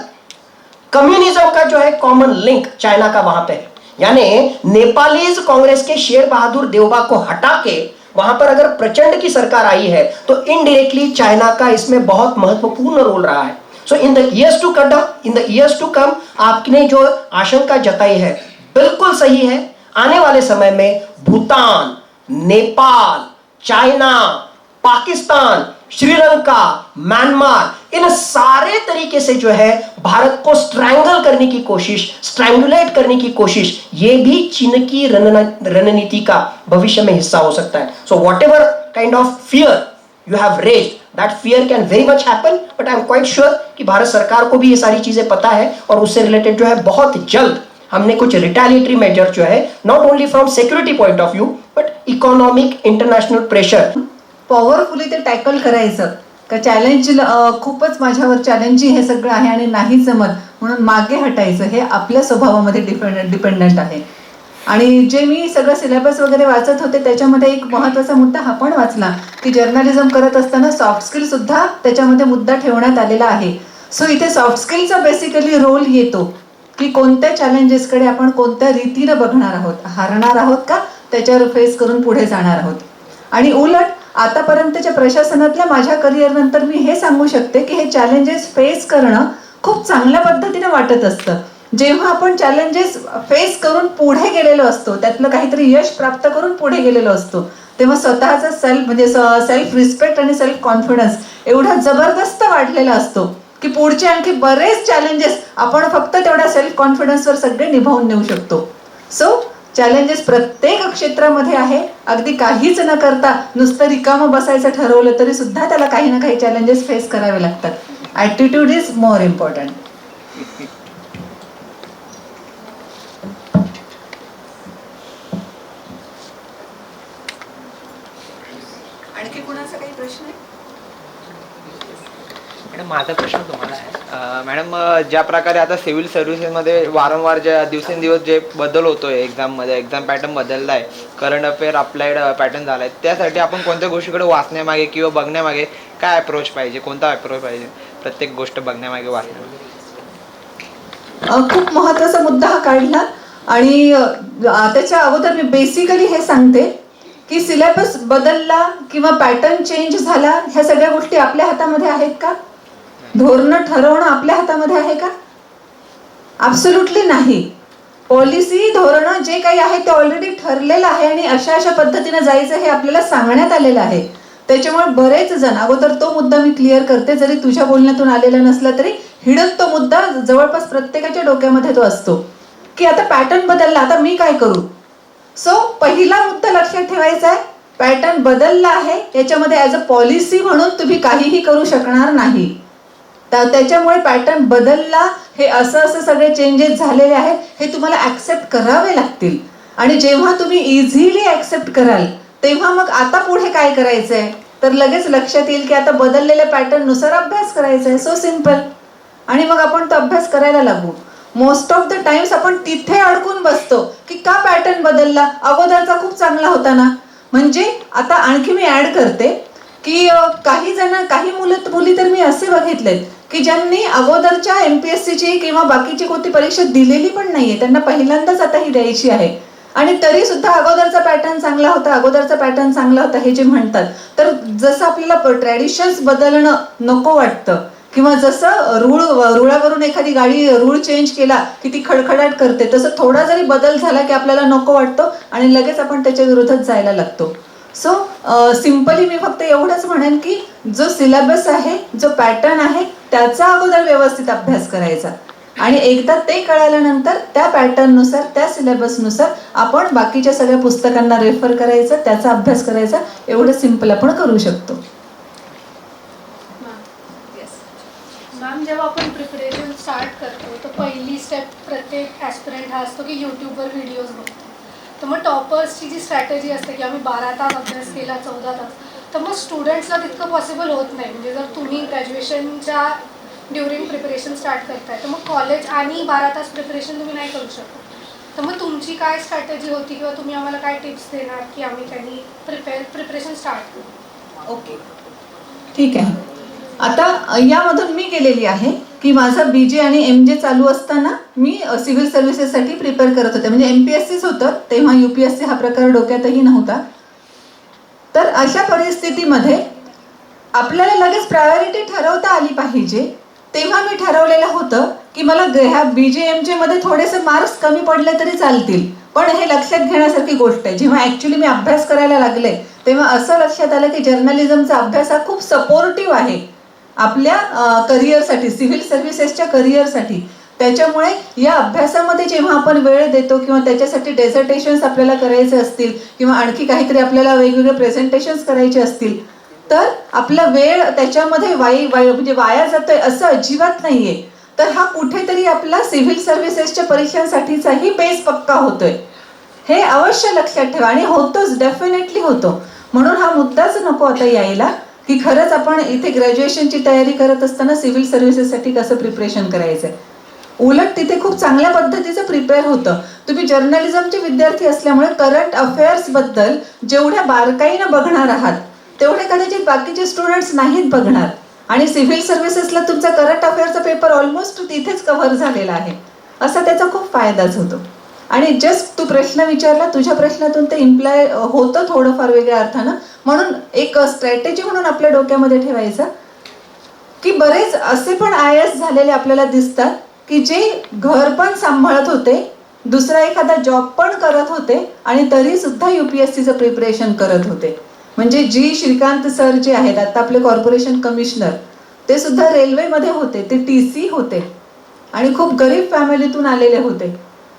Communism का जो है कॉमन लिंक चाइना का वहां पे है. यानी नेपालीज कांग्रेस के शेर बहादुर देवबा को हटा के वहां पर अगर प्रचंड की सरकार आई है तो इनडायरेक्टली चाइना का इसमें बहुत महत्वपूर्ण रोल रहा है. So in the years to come आपने जो आशंका जताई है बिल्कुल सही है. आने वाले समय में Bhutan, Nepal, China, Pakistan, Sri Lanka, Myanmar, in सारे तरीके से जो है भारत को स्ट्रैंगल करने की कोशिश, स्ट्रैंगुलेट करने की कोशिश, ये भी चीन की रणनीति का भविष्य में हिस्सा हो सकता है. So what ever kind of fear you have raised, that fear can very much happen, but I am quite sure कि भारत सरकार को भी ये सारी चीजें पता है और उससे रिलेटेड जो है बहुत जल्द हमने कुछ रिटेलिएटरी मेजर जो है not only from security point of view but economic international pressure powerfully ते टॅकल करायचं का चॅलेंज खूपच माझ्यावर चॅलेंजिंग हे सगळं आहे आणि नाही जमत म्हणून मागे हटायचं हे आपल्या स्वभावामध्ये डिपेंडंट आहे. आणि जे मी सगळं सिलेबस वगैरे वाचत होते त्याच्यामध्ये एक महत्त्वाचा मुद्दा हा पण वाचला की जर्नलिझम करत असताना सॉफ्ट स्किल सुद्धा त्याच्यामध्ये मुद्दा ठेवण्यात आलेला आहे. सो इथे सॉफ्ट स्किलचा बेसिकली रोल येतो की कोणत्या चॅलेंजेसकडे आपण कोणत्या रीतीनं बघणार आहोत, हारणार आहोत का त्याच्यावर फेस करून पुढे जाणार आहोत. आणि उलट आतापर्यंतच्या प्रशासनातल्या माझ्या करिअरनंतर मी हे सांगू शकते की हे चॅलेंजेस फेस करणं खूप चांगल्या पद्धतीने वाटत असतं. जेव्हा आपण चॅलेंजेस फेस करून पुढे गेलेलो असतो, त्यातलं काहीतरी यश प्राप्त करून पुढे गेलेलो असतो, तेव्हा स्वतःचा सेल्फ रिस्पेक्ट आणि सेल्फ कॉन्फिडन्स एवढा जबरदस्त वाढलेला असतो की पुढचे आणखी बरेच चॅलेंजेस आपण फक्त तेवढ्या सेल्फ कॉन्फिडन्सवर सगळे निभावून नेऊ शकतो. सो चॅलेंजेस प्रत्येक क्षेत्रामध्ये आहे. अगदी काहीच न करता नुसतं रिकामं बसायचं ठरवलं तरी सुद्धा त्याला काही ना काही चॅलेंजेस फेस करावे लागतात. Attitude is more important. आणखी कुणाचा काही प्रश्न आहे? मॅडम माझा प्रश्न तुम्हाला आहे मॅडम ज्या प्रकारे आता सिव्हिल सर्व्हिसेसमध्ये वारंवार ज्या दिवसेंदिवस जे बदल होतो आहे एक्झाममध्ये एक्झाम पॅटर्न बदलला आहे करंट अफेअर अप्लाइड पॅटर्न झाला आहे त्यासाठी आपण कोणत्या गोष्टीकडे वाचण्यामागे किंवा बघण्यामागे काय अप्रोच पाहिजे कोणता अप्रोच पाहिजे प्रत्येक गोष्ट बघण्यामागे वाचण्यामागे खूप महत्त्वाचा मुद्दा हा काढला आणि त्याच्या अगोदर मी बेसिकली हे सांगते की सिलेबस बदलला किंवा पॅटर्न चेंज झाला ह्या सगळ्या गोष्टी आपल्या हातामध्ये आहेत का? धोरणं ठरवणं आपल्या हातामध्ये आहे का? ॲब्सोल्युटली नाही. पॉलिसी धोरणं जे काही आहे ते ऑलरेडी ठरलेलं आहे आणि अशा अशा पद्धतीने जायचं हे आपल्याला सांगण्यात आलेलं आहे. त्याच्यामुळे बरेच जण अगोदर तो मुद्दा मी क्लिअर करते जरी तुझ्या बोलण्यातून आलेला नसला तरी हिडन तो मुद्दा जवळपास प्रत्येकाच्या डोक्यामध्ये तो असतो की आता पॅटर्न बदलला आता मी काय करू. सो पहिला मुद्दा लक्षात ठेवायचा आहे पॅटर्न बदलला आहे याच्यामध्ये ॲज अ पॉलिसी म्हणून तुम्ही काहीही करू शकणार नाही. त्याच्यामुळे पॅटर्न बदलला हे असं असं सगळे चेंजेस झालेले आहेत हे तुम्हाला ॲक्सेप्ट करावे लागतील आणि जेव्हा तुम्ही इझिली ॲक्सेप्ट कराल तेव्हा मग आता पुढे काय करायचं आहे तर लगेच लक्षात येईल की आता बदललेल्या पॅटर्ननुसार अभ्यास करायचा आहे. So simple. आणि मग आपण तो अभ्यास करायला लागू. मोस्ट ऑफ द टाइम्स आपण तिथे अडकून बसतो की का पॅटर्न बदलला अगोदरचा खूप चांगला होता ना. म्हणजे आता आणखी मी ॲड करते की काही मुली तर मी असे बघितलेत की ज्यांनी अगोदरच्या MPSCची किंवा बाकीची कोणती परीक्षा दिलेली पण नाहीये त्यांना पहिल्यांदाच आता ही द्यायची आहे आणि तरी सुद्धा अगोदरचा पॅटर्न चांगला होता हे जे म्हणतात तर जसं आपल्याला ट्रॅडिशन्स बदलणं नको वाटतं किंवा जसं रुळावरून एखादी गाडी रूळ चेंज केला की ती खडखडाट करते तसं थोडा जरी बदल झाला की आपल्याला नको वाटतो आणि लगेच आपण त्याच्या विरोधात जायला लागतो. सो सिम्पली मी फक्त एवढंच म्हणेन की जो सिलेबस आहे जो पॅटर्न आहे त्याचा अगोदर व्यवस्थित अभ्यास करायचा आणि एकदा ते कळाल्यानंतर त्या पॅटर्ननुसार त्या सिलेबसनुसार आपण बाकीच्या सगळ्या पुस्तकांना रेफर करायचं त्याचा अभ्यास करायचा एवढं सिम्पल आपण करू शकतो. मॅम जेव्हा आपण प्रिपरेशन स्टार्ट करतो तर पहिली स्टेप प्रत्येक ॲस्पिरंट हा असतो की यूट्यूबवर व्हिडिओज बघतो. तर मग टॉपर्सची जी स्ट्रॅटेजी असते की आम्ही 12 तास अभ्यास केला 14 तास तर मग स्टुडंट्सला तितकं पॉसिबल होत नाही. म्हणजे जर तुम्ही ग्रॅज्युएशनच्या ड्युरिंग प्रिपरेशन स्टार्ट करताय तर मग कॉलेज आणि 12 तास प्रिपरेशन तुम्ही नाही करू शकत. तर मग तुमची काय स्ट्रॅटेजी होती किंवा तुम्ही आम्हाला काय टिप्स देणार की आम्ही त्यांनी प्रिपरेशन स्टार्ट करू. ओके ठीक आहे. आता यामधून मी केलेली आहे की माझा BJ आणि MJ चालू असताना मी सिव्हिल सर्व्हिसेससाठी प्रिपेअर करत होते. म्हणजे MPSCच होतं तेव्हा UPSC हा प्रकार डोक्यातही नव्हता. तर अशा परिस्थितीमध्ये आपल्याला लगेच प्रायोरिटी ठरवता आली पाहिजे. तेव्हा मी ठरवलेलं होतं की मला ह्या BJ MJ मध्ये थोडेसे मार्क्स कमी पडले तरी चालतील पण हे लक्षात घेण्यासारखी गोष्ट आहे. जेव्हा ॲक्च्युली मी अभ्यास करायला लागले तेव्हा असं लक्षात आलं की जर्नलिझमचा अभ्यास हा खूप सपोर्टिव्ह आहे आपल्या करिअरसाठी सिव्हिल सर्व्हिसेसच्या करिअरसाठी. त्याच्यामुळे या अभ्यासामध्ये जेव्हा आपण वेळ देतो किंवा त्याच्यासाठी डेझर्टेशन्स आपल्याला करायचे असतील किंवा आणखी काहीतरी आपल्याला वेगवेगळे प्रेझेंटेशन्स करायचे असतील तर आपला वेळ त्याच्यामध्ये म्हणजे वाया जातोय असं अजिबात नाहीये. तर हा कुठेतरी आपला सिव्हिल सर्व्हिसेसच्या परीक्षांसाठीचाही बेस पक्का होतोय हे अवश्य लक्षात ठेवा आणि होतोच डेफिनेटली होतो. म्हणून हा मुद्दाच नको आता यायला की खरंच आपण इथे ग्रॅज्युएशनची तयारी करत असताना सिव्हिल सर्व्हिसेससाठी कसं प्रिपरेशन करायचंय. उलट तिथे खूप चांगल्या पद्धतीचं प्रिपेअर होतं. तुम्ही जर्नलिझमचे विद्यार्थी असल्यामुळे करंट अफेअर्स बद्दल जेवढ्या बारकाईनं बघणार आहात तेवढे कदाचित बाकीचे स्टुडंट्स नाहीत बघणार आणि सिव्हिल सर्व्हिसेसला तुमचा करंट अफेअरचा पेपर ऑलमोस्ट तिथेच कव्हर झालेला आहे असा त्याचा खूप फायदाच होतो. आणि जस्ट तू प्रश्न विचारला तुझ्या प्रश्नातून ते इम्प्लाय होतं थोडंफार वेगळ्या अर्थानं. म्हणून एक स्ट्रॅटेजी म्हणून आपल्या डोक्यामध्ये ठेवायचं की बरेच असे पण IAS झालेले आपल्याला दिसतात की जे घर पण सांभाळत होते दुसरा एखादा जॉब पण करत होते आणि तरी सुद्धा UPSCचं प्रिपरेशन करत होते. म्हणजे G श्रीकांत सर जे आहेत आता आपले कॉर्पोरेशन कमिशनर ते सुद्धा रेल्वेमध्ये होते. ते TC होते आणि खूप गरीब फॅमिलीतून आलेले होते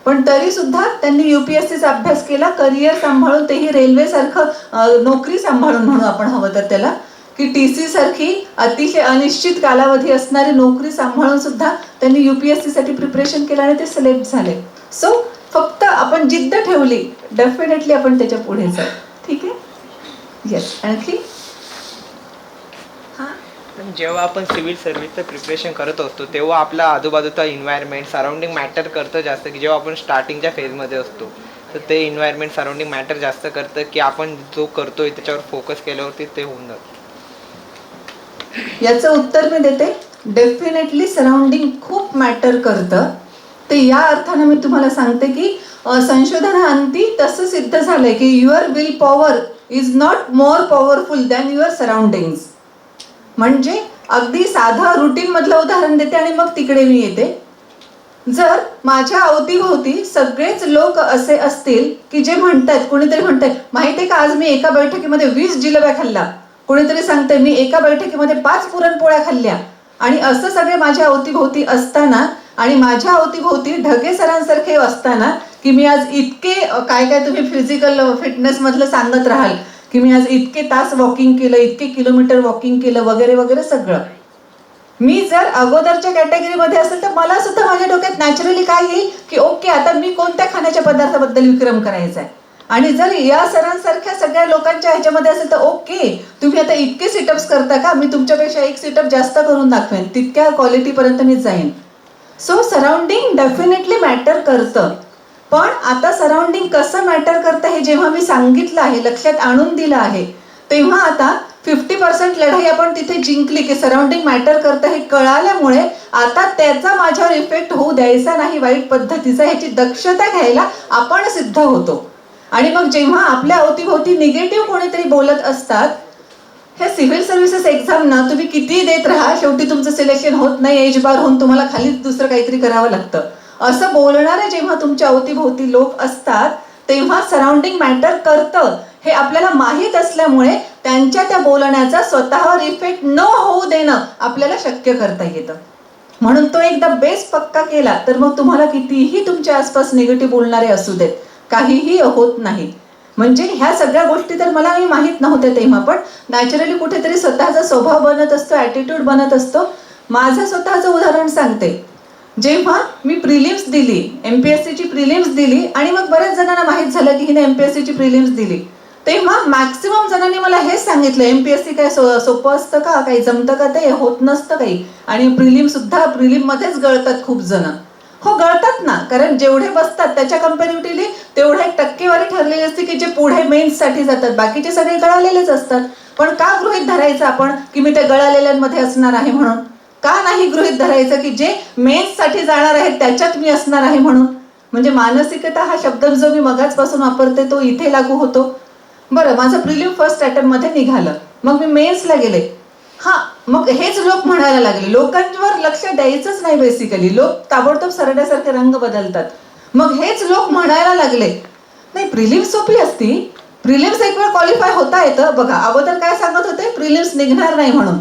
पण तरी सुद्धा त्यांनी UPSCचा अभ्यास केला करिअर सांभाळून तेही रेल्वेसारखं नोकरी सांभाळून म्हणू आपण हवं तर त्याला की TC सारखी अतिशय अनिश्चित कालावधी असणारी नोकरी सांभाळून सुद्धा त्यांनी UPSCसाठी प्रिपरेशन केलं आणि ते सिलेक्ट झाले. सो फक्त आपण जिद्द ठेवली डेफिनेटली आपण त्याच्या पुढे जाऊ. ठीक आहे. येस आणखी जेव्हा आपण सिव्हिल सर्व्हिसचं प्रिपरेशन करत असतो तेव्हा आपला आजूबाजूचा इन्व्हायरमेंट सराउंडिंग मॅटर करतं जास्त, की जेव्हा आपण स्टार्टिंगच्या फेजमध्ये असतो तर ते इन्व्हायरमेंट सराउंडिंग मॅटर जास्त करतं, की आपण जो करतोय त्याच्यावर फोकस केल्यावरती ते होऊन जातं. याचं उत्तर मी देते, डेफिनेटली सराउंडिंग खूप मॅटर करतं. ते या अर्थानं मी तुम्हाला सांगते की संशोधनाअंती तसं सिद्ध झालंय की your will power is not more powerful than your surroundings. म्हणजे अगदी साधं रुटीन मधलं उदाहरण देते आणि मग तिकडे मी येते. जर माझ्या अवतीभोवती सगळेच लोक असे असतील की जे म्हणतात, कोणीतरी म्हणतंय माहिती आहे का आज मी एका बैठकीमध्ये 20 जिलेब्या खाल्ल्या, कोणीतरी सांगते मी एका बैठकीमध्ये 5 पुरणपोळ्या खाल्ल्या, आणि असं सगळे माझ्या अवतीभोवती असताना आणि माझ्या अवतीभोवती ढगे सरांसारखे असताना की मी आज इतके काय काय तुम्ही फिजिकल फिटनेस मधलं सांगत राहाल की मी आज इतके तास वॉकिंग केलं, इतके किलोमीटर वॉकिंग केलं वगैरे वगैरे सगळं, मी जर अगोदरच्या कॅटेगरीमध्ये असेल तर मला सुद्धा माझ्या डोक्यात नॅचरली काय येईल की ओके आता मी कोणत्या खाण्याच्या पदार्थाबद्दल विक्रम करायचा आहे. आणि जर या सरांसारख्या सगळ्या लोकांच्या ह्याच्यामध्ये असेल तर ओके तुम्ही आता इतके सिटअप्स करता का, मी तुमच्यापेक्षा एक सिटअप जास्त करून दाखवेन, तितक्या क्वालिटीपर्यंत मी जाईन. सो सराउंडिंग डेफिनेटली मॅटर करतं. पण आता सराउंडिंग कसं मॅटर करतं हे जेव्हा मी सांगितलं आहे, लक्षात आणून दिलं आहे, तेव्हा आता 50% लढाई आपण तिथे जिंकली की सराउंडिंग मॅटर करतं हे कळाल्यामुळे आता त्याचा माझ्यावर इफेक्ट होऊ द्यायचा नाही वाईट पद्धतीचा, ह्याची दक्षता घ्यायला आपण सिद्ध होतो. आणि मग जेव्हा आपल्या अवतीभोवती निगेटिव्ह कोणीतरी बोलत असतात, हे सिव्हिल सर्व्हिसेस एक्झाम ना तुम्ही किती देत राहा शेवटी तुमचं सिलेक्शन होत नाही, एज बार होऊन तुम्हाला खालीच दुसरं काहीतरी करावं लागतं, असं बोलणारे जेव्हा तुमच्या अवतीभोवती लोक असतात तेव्हा सराउंडिंग मॅटर करतं हे आपल्याला माहीत असल्यामुळे त्यांच्या त्या बोलण्याचा स्वतःवर इफेक्ट न होऊ देणं आपल्याला शक्य करता येतं. म्हणून तो एकदा बेस पक्का केला तर मग तुम्हाला कितीही तुमच्या आसपास निगेटिव्ह बोलणारे असू देत काहीही होत नाही. म्हणजे ह्या सगळ्या गोष्टी तर मला माहीत नव्हत्या तेव्हा, पण नॅचरली कुठेतरी स्वतःचा स्वभाव बनत असतो, ॲटिट्यूड बनत असतो. माझं स्वतःचं उदाहरण सांगते. जेव्हा मी प्रिलिम्स दिली, MPSCची प्रिलिम्स दिली आणि मग बऱ्याच जणांना माहीत झालं की हिने MPSCची प्रिलिम्स दिली, तेव्हा मॅक्सिमम जणांनी मला हेच सांगितलं MPSC काय सोपं असतं का, काही जमतं का, ते होत नसतं काही, आणि प्रिलिम सुद्धा प्रिलिममध्येच गळतात खूप जण. हो गळतात ना, कारण जेवढे बसतात त्याच्या कम्पॅरेटिव्हली तेवढा एक टक्केवारी ठरलेली असते की जे पुढे मेन्ससाठी जातात, बाकीचे सगळे गळालेलेच असतात. पण का गृहीत धरायचं आपण की मी त्या गळालेल्यांमध्ये असणार आहे म्हणून? का नाही गृहीत धरायचं की जे मेन्ससाठी जाणार आहेत त्याच्यात मी असणार आहे म्हणून? म्हणजे मानसिकता हा शब्द जो मी मगाचपासून वापरते तो इथे लागू होतो. बरं, माझं प्रिलिम फर्स्ट अटेम्प्ट मध्ये निघालं, मग मी मेन्सला गेले, हा मग हेच लोक म्हणायला लागले, लोकांवर लक्ष द्यायचंच नाही बेसिकली, लोक ताबडतोब सरड्यासारखे रंग बदलतात. मग हेच लोक म्हणायला लागले नाही प्रिलिम्स सोपी असती, प्रिलिम्स एक वेळ क्वालिफाय होता येतं. बघा अगोदर काय सांगत होते, प्रिलिम्स निघणार नाही म्हणून,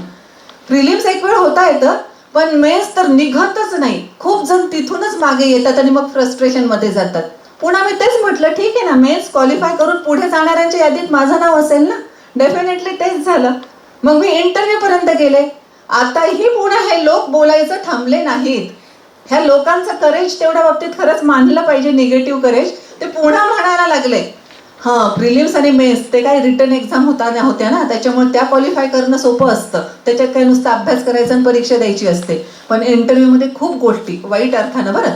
प्रिलिम्स एक वेळ होता येतं पण मेन्स तर निघतच नाही. खूप जण तिथूनच मागे येतात आणि मग फ्रस्ट्रेशन मध्ये जातात. पुन्हा मी तेच म्हटलं ठीक आहे ना, मेन्स क्वालिफाय करून पुढे जाणाऱ्यांच्या यादीत माझं नाव असेल ना, डेफिनेटली तेच झालं. मग मी इंटरव्ह्यू पर्यंत गेले. आताही पुन्हा हे लोक बोलायचं थांबले नाहीत. ह्या लोकांचं करेज तेवढ्या बाबतीत खरंच मानलं पाहिजे, निगेटिव्ह करेज. ते पुन्हा म्हणायला लागले हां प्रिलिम्स आणि मेन्स ते काही रिटर्न एक्झाम होत्या ना, त्याच्यामुळे त्या क्वालिफाय करणं सोपं असतं, त्याच्यात काही नुसतं अभ्यास करायचा आणि परीक्षा द्यायची असते. पण इंटरव्ह्यूमध्ये खूप गोष्टी, वाईट अर्थानं बरं,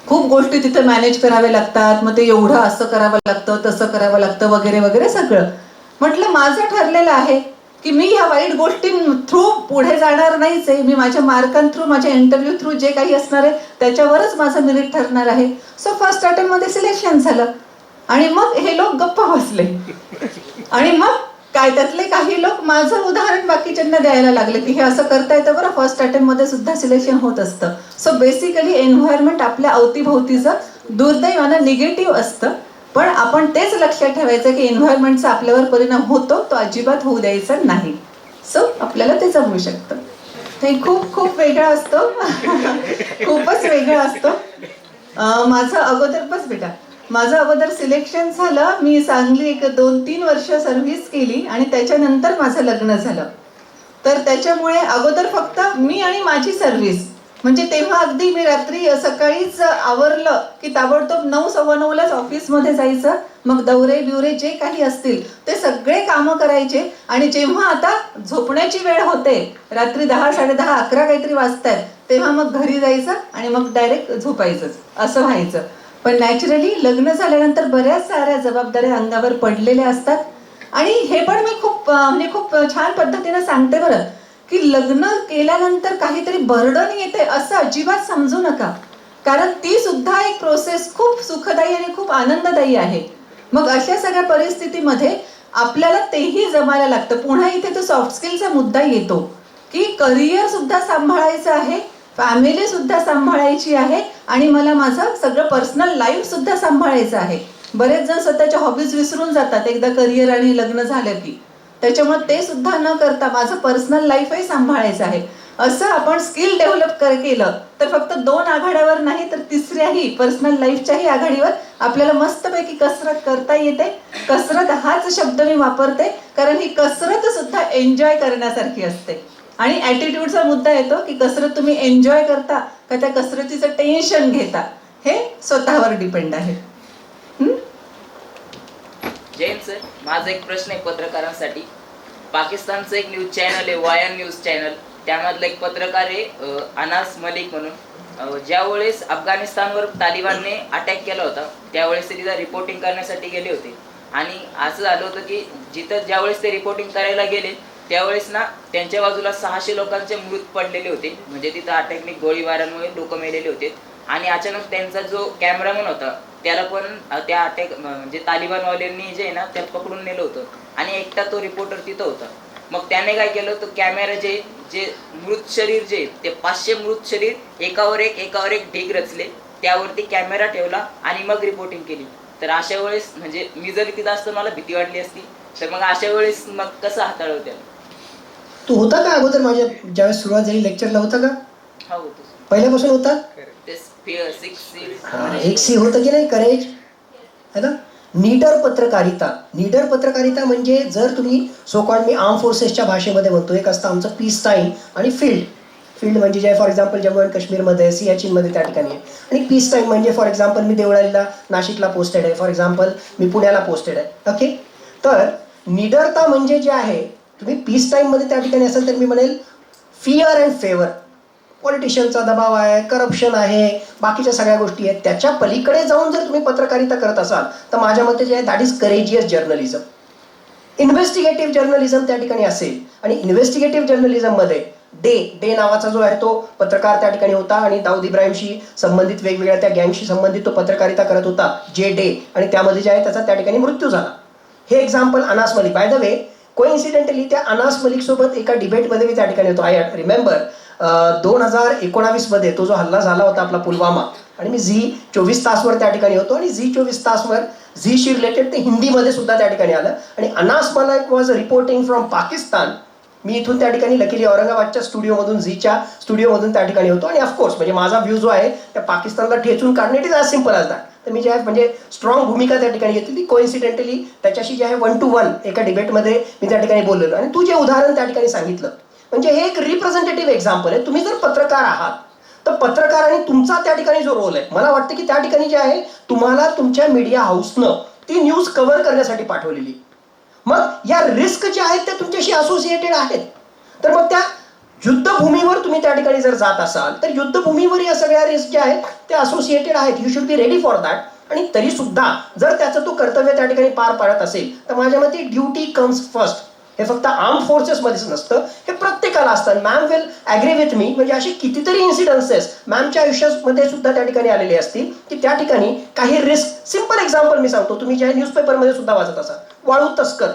खूप गोष्टी तिथं मॅनेज कराव्या लागतात. मग ते एवढं असं करावं लागतं, तसं करावं लागतं वगैरे वगैरे सगळं. म्हटलं माझं ठरलेलं आहे की मी ह्या वाईट गोष्टी थ्रू पुढे जाणार नाहीच आहे. मी माझ्या मार्कांथ्रू, माझ्या इंटरव्ह्यू थ्रू जे काही असणार आहे त्याच्यावरच माझं मेरिट ठरणार आहे. सो फर्स्ट अटेम्प्ट मध्ये सिलेक्शन झालं आणि मग हे लोक गप्प बसले. आणि मग काय त्यातले काही लोक माझं उदाहरण बाकीच्यांना द्यायला लागले की हे असं करता येतं बरं, फर्स्ट अटेम्प्ट मध्ये सुद्धा सिलेक्शन होत असतं. सो बेसिकली एन्व्हायरमेंट आपल्या अवतीभोवतीचं दुर्दैवानं निगेटिव्ह असतं, पण आपण तेच लक्षात ठेवायचं की एन्व्हायरमेंटचा आपल्यावर परिणाम होतो, तो अजिबात होऊ द्यायचा नाही. सो आपल्याला ते जमू शकतं. ते खूप खूप वेगळं असतं खूपच वेगळं असतं. माझं अगोदर बस बेटा, माझं अगोदर सिलेक्शन झालं, मी चांगली एक 2-3 वर्ष सर्व्हिस केली आणि त्याच्यानंतर माझं लग्न झालं. तर त्याच्यामुळे अगोदर फक्त मी आणि माझी सर्व्हिस म्हणजे तेव्हा अगदी मी रात्री सकाळीच आवरलं की ताबडतोब 9:15 ऑफिसमध्ये जायचं. मग दौरे बिवरे जे काही असतील ते सगळे कामं करायचे. आणि जेव्हा आता झोपण्याची वेळ होते, रात्री 10, 10:30, 11 काहीतरी वाजतायत, तेव्हा मग घरी जायचं आणि मग डायरेक्ट झोपायचंच, असं व्हायचं. पण नॅचरली लग्न झाल्यानंतर बऱ्याच साऱ्या जबाबदाऱ्या अंगावर पडलेल्या असतात. आणि हे पण मी खूप छान पद्धतीने सांगते बरं, की लग्न केल्यानंतर काहीतरी बर्डन येते असं अजिबात समजू नका. कारण ती सुद्धा एक प्रोसेस खूप सुखदायी आणि खूप आनंददायी आहे. मग अशा सगळ्या परिस्थितीमध्ये आपल्याला तेही जमायला लागतं. पुन्हा इथे तो सॉफ्ट स्किलचा मुद्दा येतो, की करिअर सुद्धा सांभाळायचं आहे, फॅमिली सुद्धा सांभाळायची आहे आणि मला माझं सगळं पर्सनल लाईफ सुद्धा सांभाळायचं आहे. बरेच जण स्वतःच्या हॉबीज विसरून जातात एकदा करिअर आणि लग्न झालं की. त्याच्यामुळे ते सुद्धा न करता माझं पर्सनल लाईफही सांभाळायचं आहे. असं आपण स्किल डेव्हलप केलं तर फक्त 2 आघाड्यावर नाही तर तिसऱ्याही पर्सनल लाईफच्याही आघाडीवर आपल्याला मस्तपैकी कसरत करता येते. कसरत हाच शब्द मी वापरते कारण ही कसरत सुद्धा एन्जॉय करण्यासारखी असते. आणि ॲटिट्यूडचा मुद्दा येतो की कसरत तुम्ही एन्जॉय करता का त्या कसरतीचं टेन्शन घेता, हे स्वतःवर डिपेंड आहे. जैन सर, माझा एक प्रश्न आहे पत्रकारांसाठी. पाकिस्तानचं एक न्यूज चॅनल आहे, वाया न्यूज चॅनल, त्यामधला एक पत्रकार आहे अनास मलिक म्हणून. ज्यावेळेस अफगाणिस्तानवर तालिबानने अटॅक केला होता त्यावेळेस ते तिथं रिपोर्टिंग करण्यासाठी गेले होते. आणि असं झालं होतं की जिथं ज्यावेळेस ते रिपोर्टिंग करायला गेले त्यावेळेस ना त्यांच्या बाजूला 600 लोकांचे मृत पडलेले होते. म्हणजे तिथं अटॅकने गोळीबारांमुळे लोक मेलेले होते. आणि अचानक त्यांचा जो कॅमेरामॅन होता त्याला पण त्या अटॅक म्हणजे तालिबानवाल्यांनी जे आहे ना त्यात पकडून नेलं होतं. आणि एकटा तो रिपोर्टर तिथं होता. मग त्याने काय केलं, तो कॅमेरा जे मृत शरीर जे ते 500 मृत शरीर एकावर एक ढीग रचले, त्यावरती कॅमेरा ठेवला आणि मग रिपोर्टिंग केली. तर अशा वेळेस म्हणजे मी जर तिथं असतं मला भीती वाटली असती. तर मग अशा वेळेस मग कसं हाताळलं त्याला? तू होता का अगोदर माझ्या ज्यावेळेस सुरुवात झाली लेक्चरला, होता का? हा होतो पहिल्यापासून होता? एक सी होतं की नाही, करेज है ना. नीडर पत्रकारिता म्हणजे जर तुम्ही सो कॉल्ड मी आर्म फोर्सेसच्या भाषेमध्ये म्हणतो, एक असतं आमचं पीस टाईम आणि फील्ड म्हणजे J for example Jammu and काश्मीरमध्ये सियाचीनमध्ये त्या ठिकाणी आहे. आणि पीस टाईम म्हणजे फॉर एक्झाम्पल मी देवळालीला नाशिकला पोस्टेड आहे, फॉर एक्झाम्पल मी पुण्याला पोस्टेड आहे. ओके, तर निडरता म्हणजे जे आहे, तुम्ही पीस टाईममध्ये त्या ठिकाणी असाल तर मी म्हणेल फिअर अँड फेवर. पॉलिटिशियनचा दबाव आहे, करप्शन आहे, बाकीच्या सगळ्या गोष्टी आहेत, त्याच्या पलीकडे जाऊन जर तुम्ही पत्रकारिता करत असाल तर माझ्या मते जे आहे that is courageous journalism. Investigative journalism त्या ठिकाणी असेल. आणि इन्व्हेस्टिगेटिव्ह जर्नलिझममध्ये डे नावाचा जो आहे तो पत्रकार त्या ठिकाणी होता आणि दाऊद इब्राहिमशी संबंधित वेगवेगळ्या त्या गँगशी संबंधित तो पत्रकारिता करत होता, जे डे, आणि त्यामध्ये जे आहे त्याचा त्या ठिकाणी मृत्यू झाला. हे example Anas Malik. By the way, coincidentally त्या अनास मलिक सोबत एका डिबेटमध्ये मी त्या ठिकाणी होतो. आय रिमेंबर 2019मध्ये तो जो हल्ला झाला होता आपला पुलवामा, आणि मी झी 24 तासवर त्या ठिकाणी होतो. आणि झी 24 तासवर झीशी रिलेटेड ते हिंदीमध्ये सुद्धा त्या ठिकाणी आलं. आणि Anas Malik was reporting from Pakistan. मी इथून त्या ठिकाणी लकीली औरंगाबादच्या स्टुडिओमधून, झीच्या स्टुडिओमधून त्या ठिकाणी होतो. आणि ऑफकोर्स म्हणजे माझा व्ह्यू जो आहे त्या पाकिस्तानला ठेचून काढणे, it is as simple as that. तर मी जे आहे म्हणजे स्ट्रॉंग भूमिका त्या ठिकाणी घेतली. कोइन्सिडेंटली त्याच्याशी जे आहे 1 to 1 एका डिबेटमध्ये मी त्या ठिकाणी बोललेलो. आणि तू जे उदाहरण त्या ठिकाणी सांगितलं म्हणजे हे एक रिप्रेझेंटेटिव्ह एक्झाम्पल आहे. तुम्ही जर पत्रकार आहात तर पत्रकार आणि तुमचा त्या ठिकाणी जो रोल आहे, मला वाटतं की त्या ठिकाणी जे आहे तुम्हाला तुमच्या मीडिया हाऊसनं ती न्यूज कव्हर करण्यासाठी पाठवलेली. मग या रिस्क ज्या आहेत त्या तुमच्याशी असोसिएटेड आहेत. तर मग त्या युद्धभूमीवर तुम्ही त्या ठिकाणी जर जात असाल तर युद्धभूमीवर या सगळ्या रिस्क ज्या आहेत त्या असोसिएटेड आहेत. You should be ready for that. आणि तरी सुद्धा जर त्याचं तो कर्तव्य त्या ठिकाणी पार पाडत असेल तर माझ्या मते ड्युटी कम्स फर्स्ट. हे फक्त आर्म फोर्सेसमध्येच नसतं, हे प्रत्येकाला असतं. Ma'am will agree with me. म्हणजे असे कितीतरी इन्सिडन्सेस मॅमच्या आयुष्यामध्ये सुद्धा त्या ठिकाणी आलेले असतील की त्या ठिकाणी काही रिस्क. सिम्पल एक्झाम्पल मी सांगतो, तुम्ही ज्या न्यूजपेपरमध्ये सुद्धा वाचत असाल, वाळू तस्कर,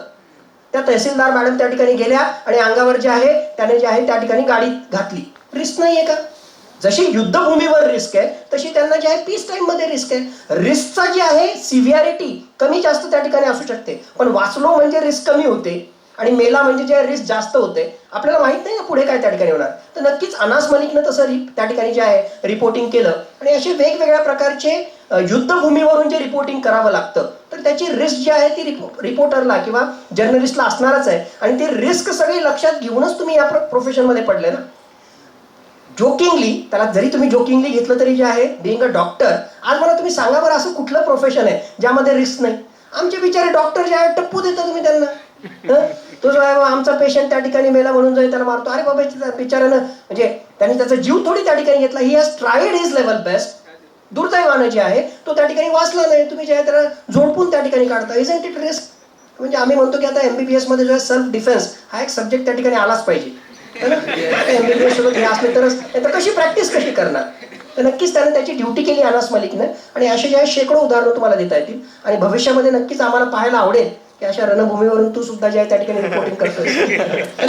त्या तहसीलदार मॅडम त्या ठिकाणी गेल्या आणि अंगावर जे आहे त्याने जे आहे त्या ठिकाणी गाडी घातली. रिस्क नाही आहे का? जशी युद्धभूमीवर रिस्क आहे तशी त्यांना जे आहे पीस टाईममध्ये रिस्क आहे. रिस्कचा जी आहे सिव्हिअरिटी कमी जास्त त्या ठिकाणी असू शकते, पण वाचलो म्हणजे रिस्क कमी होते आणि मेला म्हणजे जे रिस्क जास्त होते. आपल्याला माहित नाही ना पुढे काय त्या ठिकाणी होणार. तर नक्कीच अनास मलिकनं तसं त्या ठिकाणी जे आहे रिपोर्टिंग केलं. आणि असे वेगवेगळ्या प्रकारचे युद्धभूमीवरून जे रिपोर्टिंग करावं लागतं तर त्याची रिस्क जी आहे ती रिपोर्टरला किंवा जर्नलिस्टला असणारच आहे. आणि ती रिस्क सगळी लक्षात घेऊनच तुम्ही या प्रोफेशनमध्ये पडले ना. जोकिंगली, त्याला जरी तुम्ही जोकिंगली घेतलं तरी जे आहे बिईंग अ डॉक्टर, आज मला तुम्ही सांगा बरं असं कुठलं प्रोफेशन आहे ज्यामध्ये रिस्क नाही. आमचे बिचारे डॉक्टर जे आहे टप्पू देता तुम्ही त्यांना. तो जो आहे आमचा पेशंट त्या ठिकाणी मेला म्हणून जो त्याला मारतो, अरे बाबा बिचारानं म्हणजे त्यांनी त्याचा जीव थोडी त्या ठिकाणी घेतला. He has tried his level best. दुर्दैवानं जे आहे तो त्या ठिकाणी वाचला नाही, तुम्ही जे आहे त्याला झोडपून त्या ठिकाणी काढता. Isn't it risk? म्हणजे आम्ही म्हणतो की आता MBBS मध्ये जो आहे सेल्फ डिफेन्स हा एक सब्जेक्ट त्या ठिकाणी आलाच पाहिजे. MBBS सोबत हे असले तरच, तर कशी प्रॅक्टिस कशी करणार? तर नक्कीच त्यानं त्याची ड्युटी केली अनास मलिकनं, आणि असे जे आहे शेकडो उदाहरणं तुम्हाला देता येतील. आणि भविष्यामध्ये नक्कीच आम्हाला पाहायला आवडेल की अशा रणभूमीवरून तू सुद्धा जे आहे त्या ठिकाणी रिपोर्टिंग करतोय.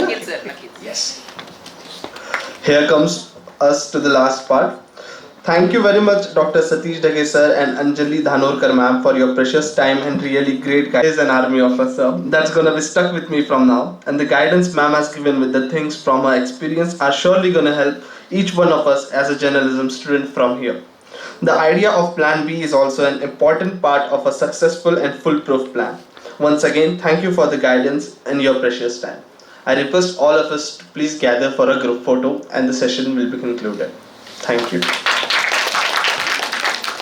नक्कीच सर, नक्कीच. Yes. Here comes us to the last part. Thank you very much, Dr. Satish Dage sir and Anjali Dhanorkar ma'am, for your precious time and really great guidance. An army of us, sir. That's gonna be stuck with me from now. And the guidance ma'am has given with the things from her experience are surely gonna help each one of us as a journalism student from here. The idea of Plan B is also an important part of a successful and foolproof plan. Once again, thank you for the guidance and your precious time. I request all of us to please gather for a group photo and the session will be concluded. Thank you.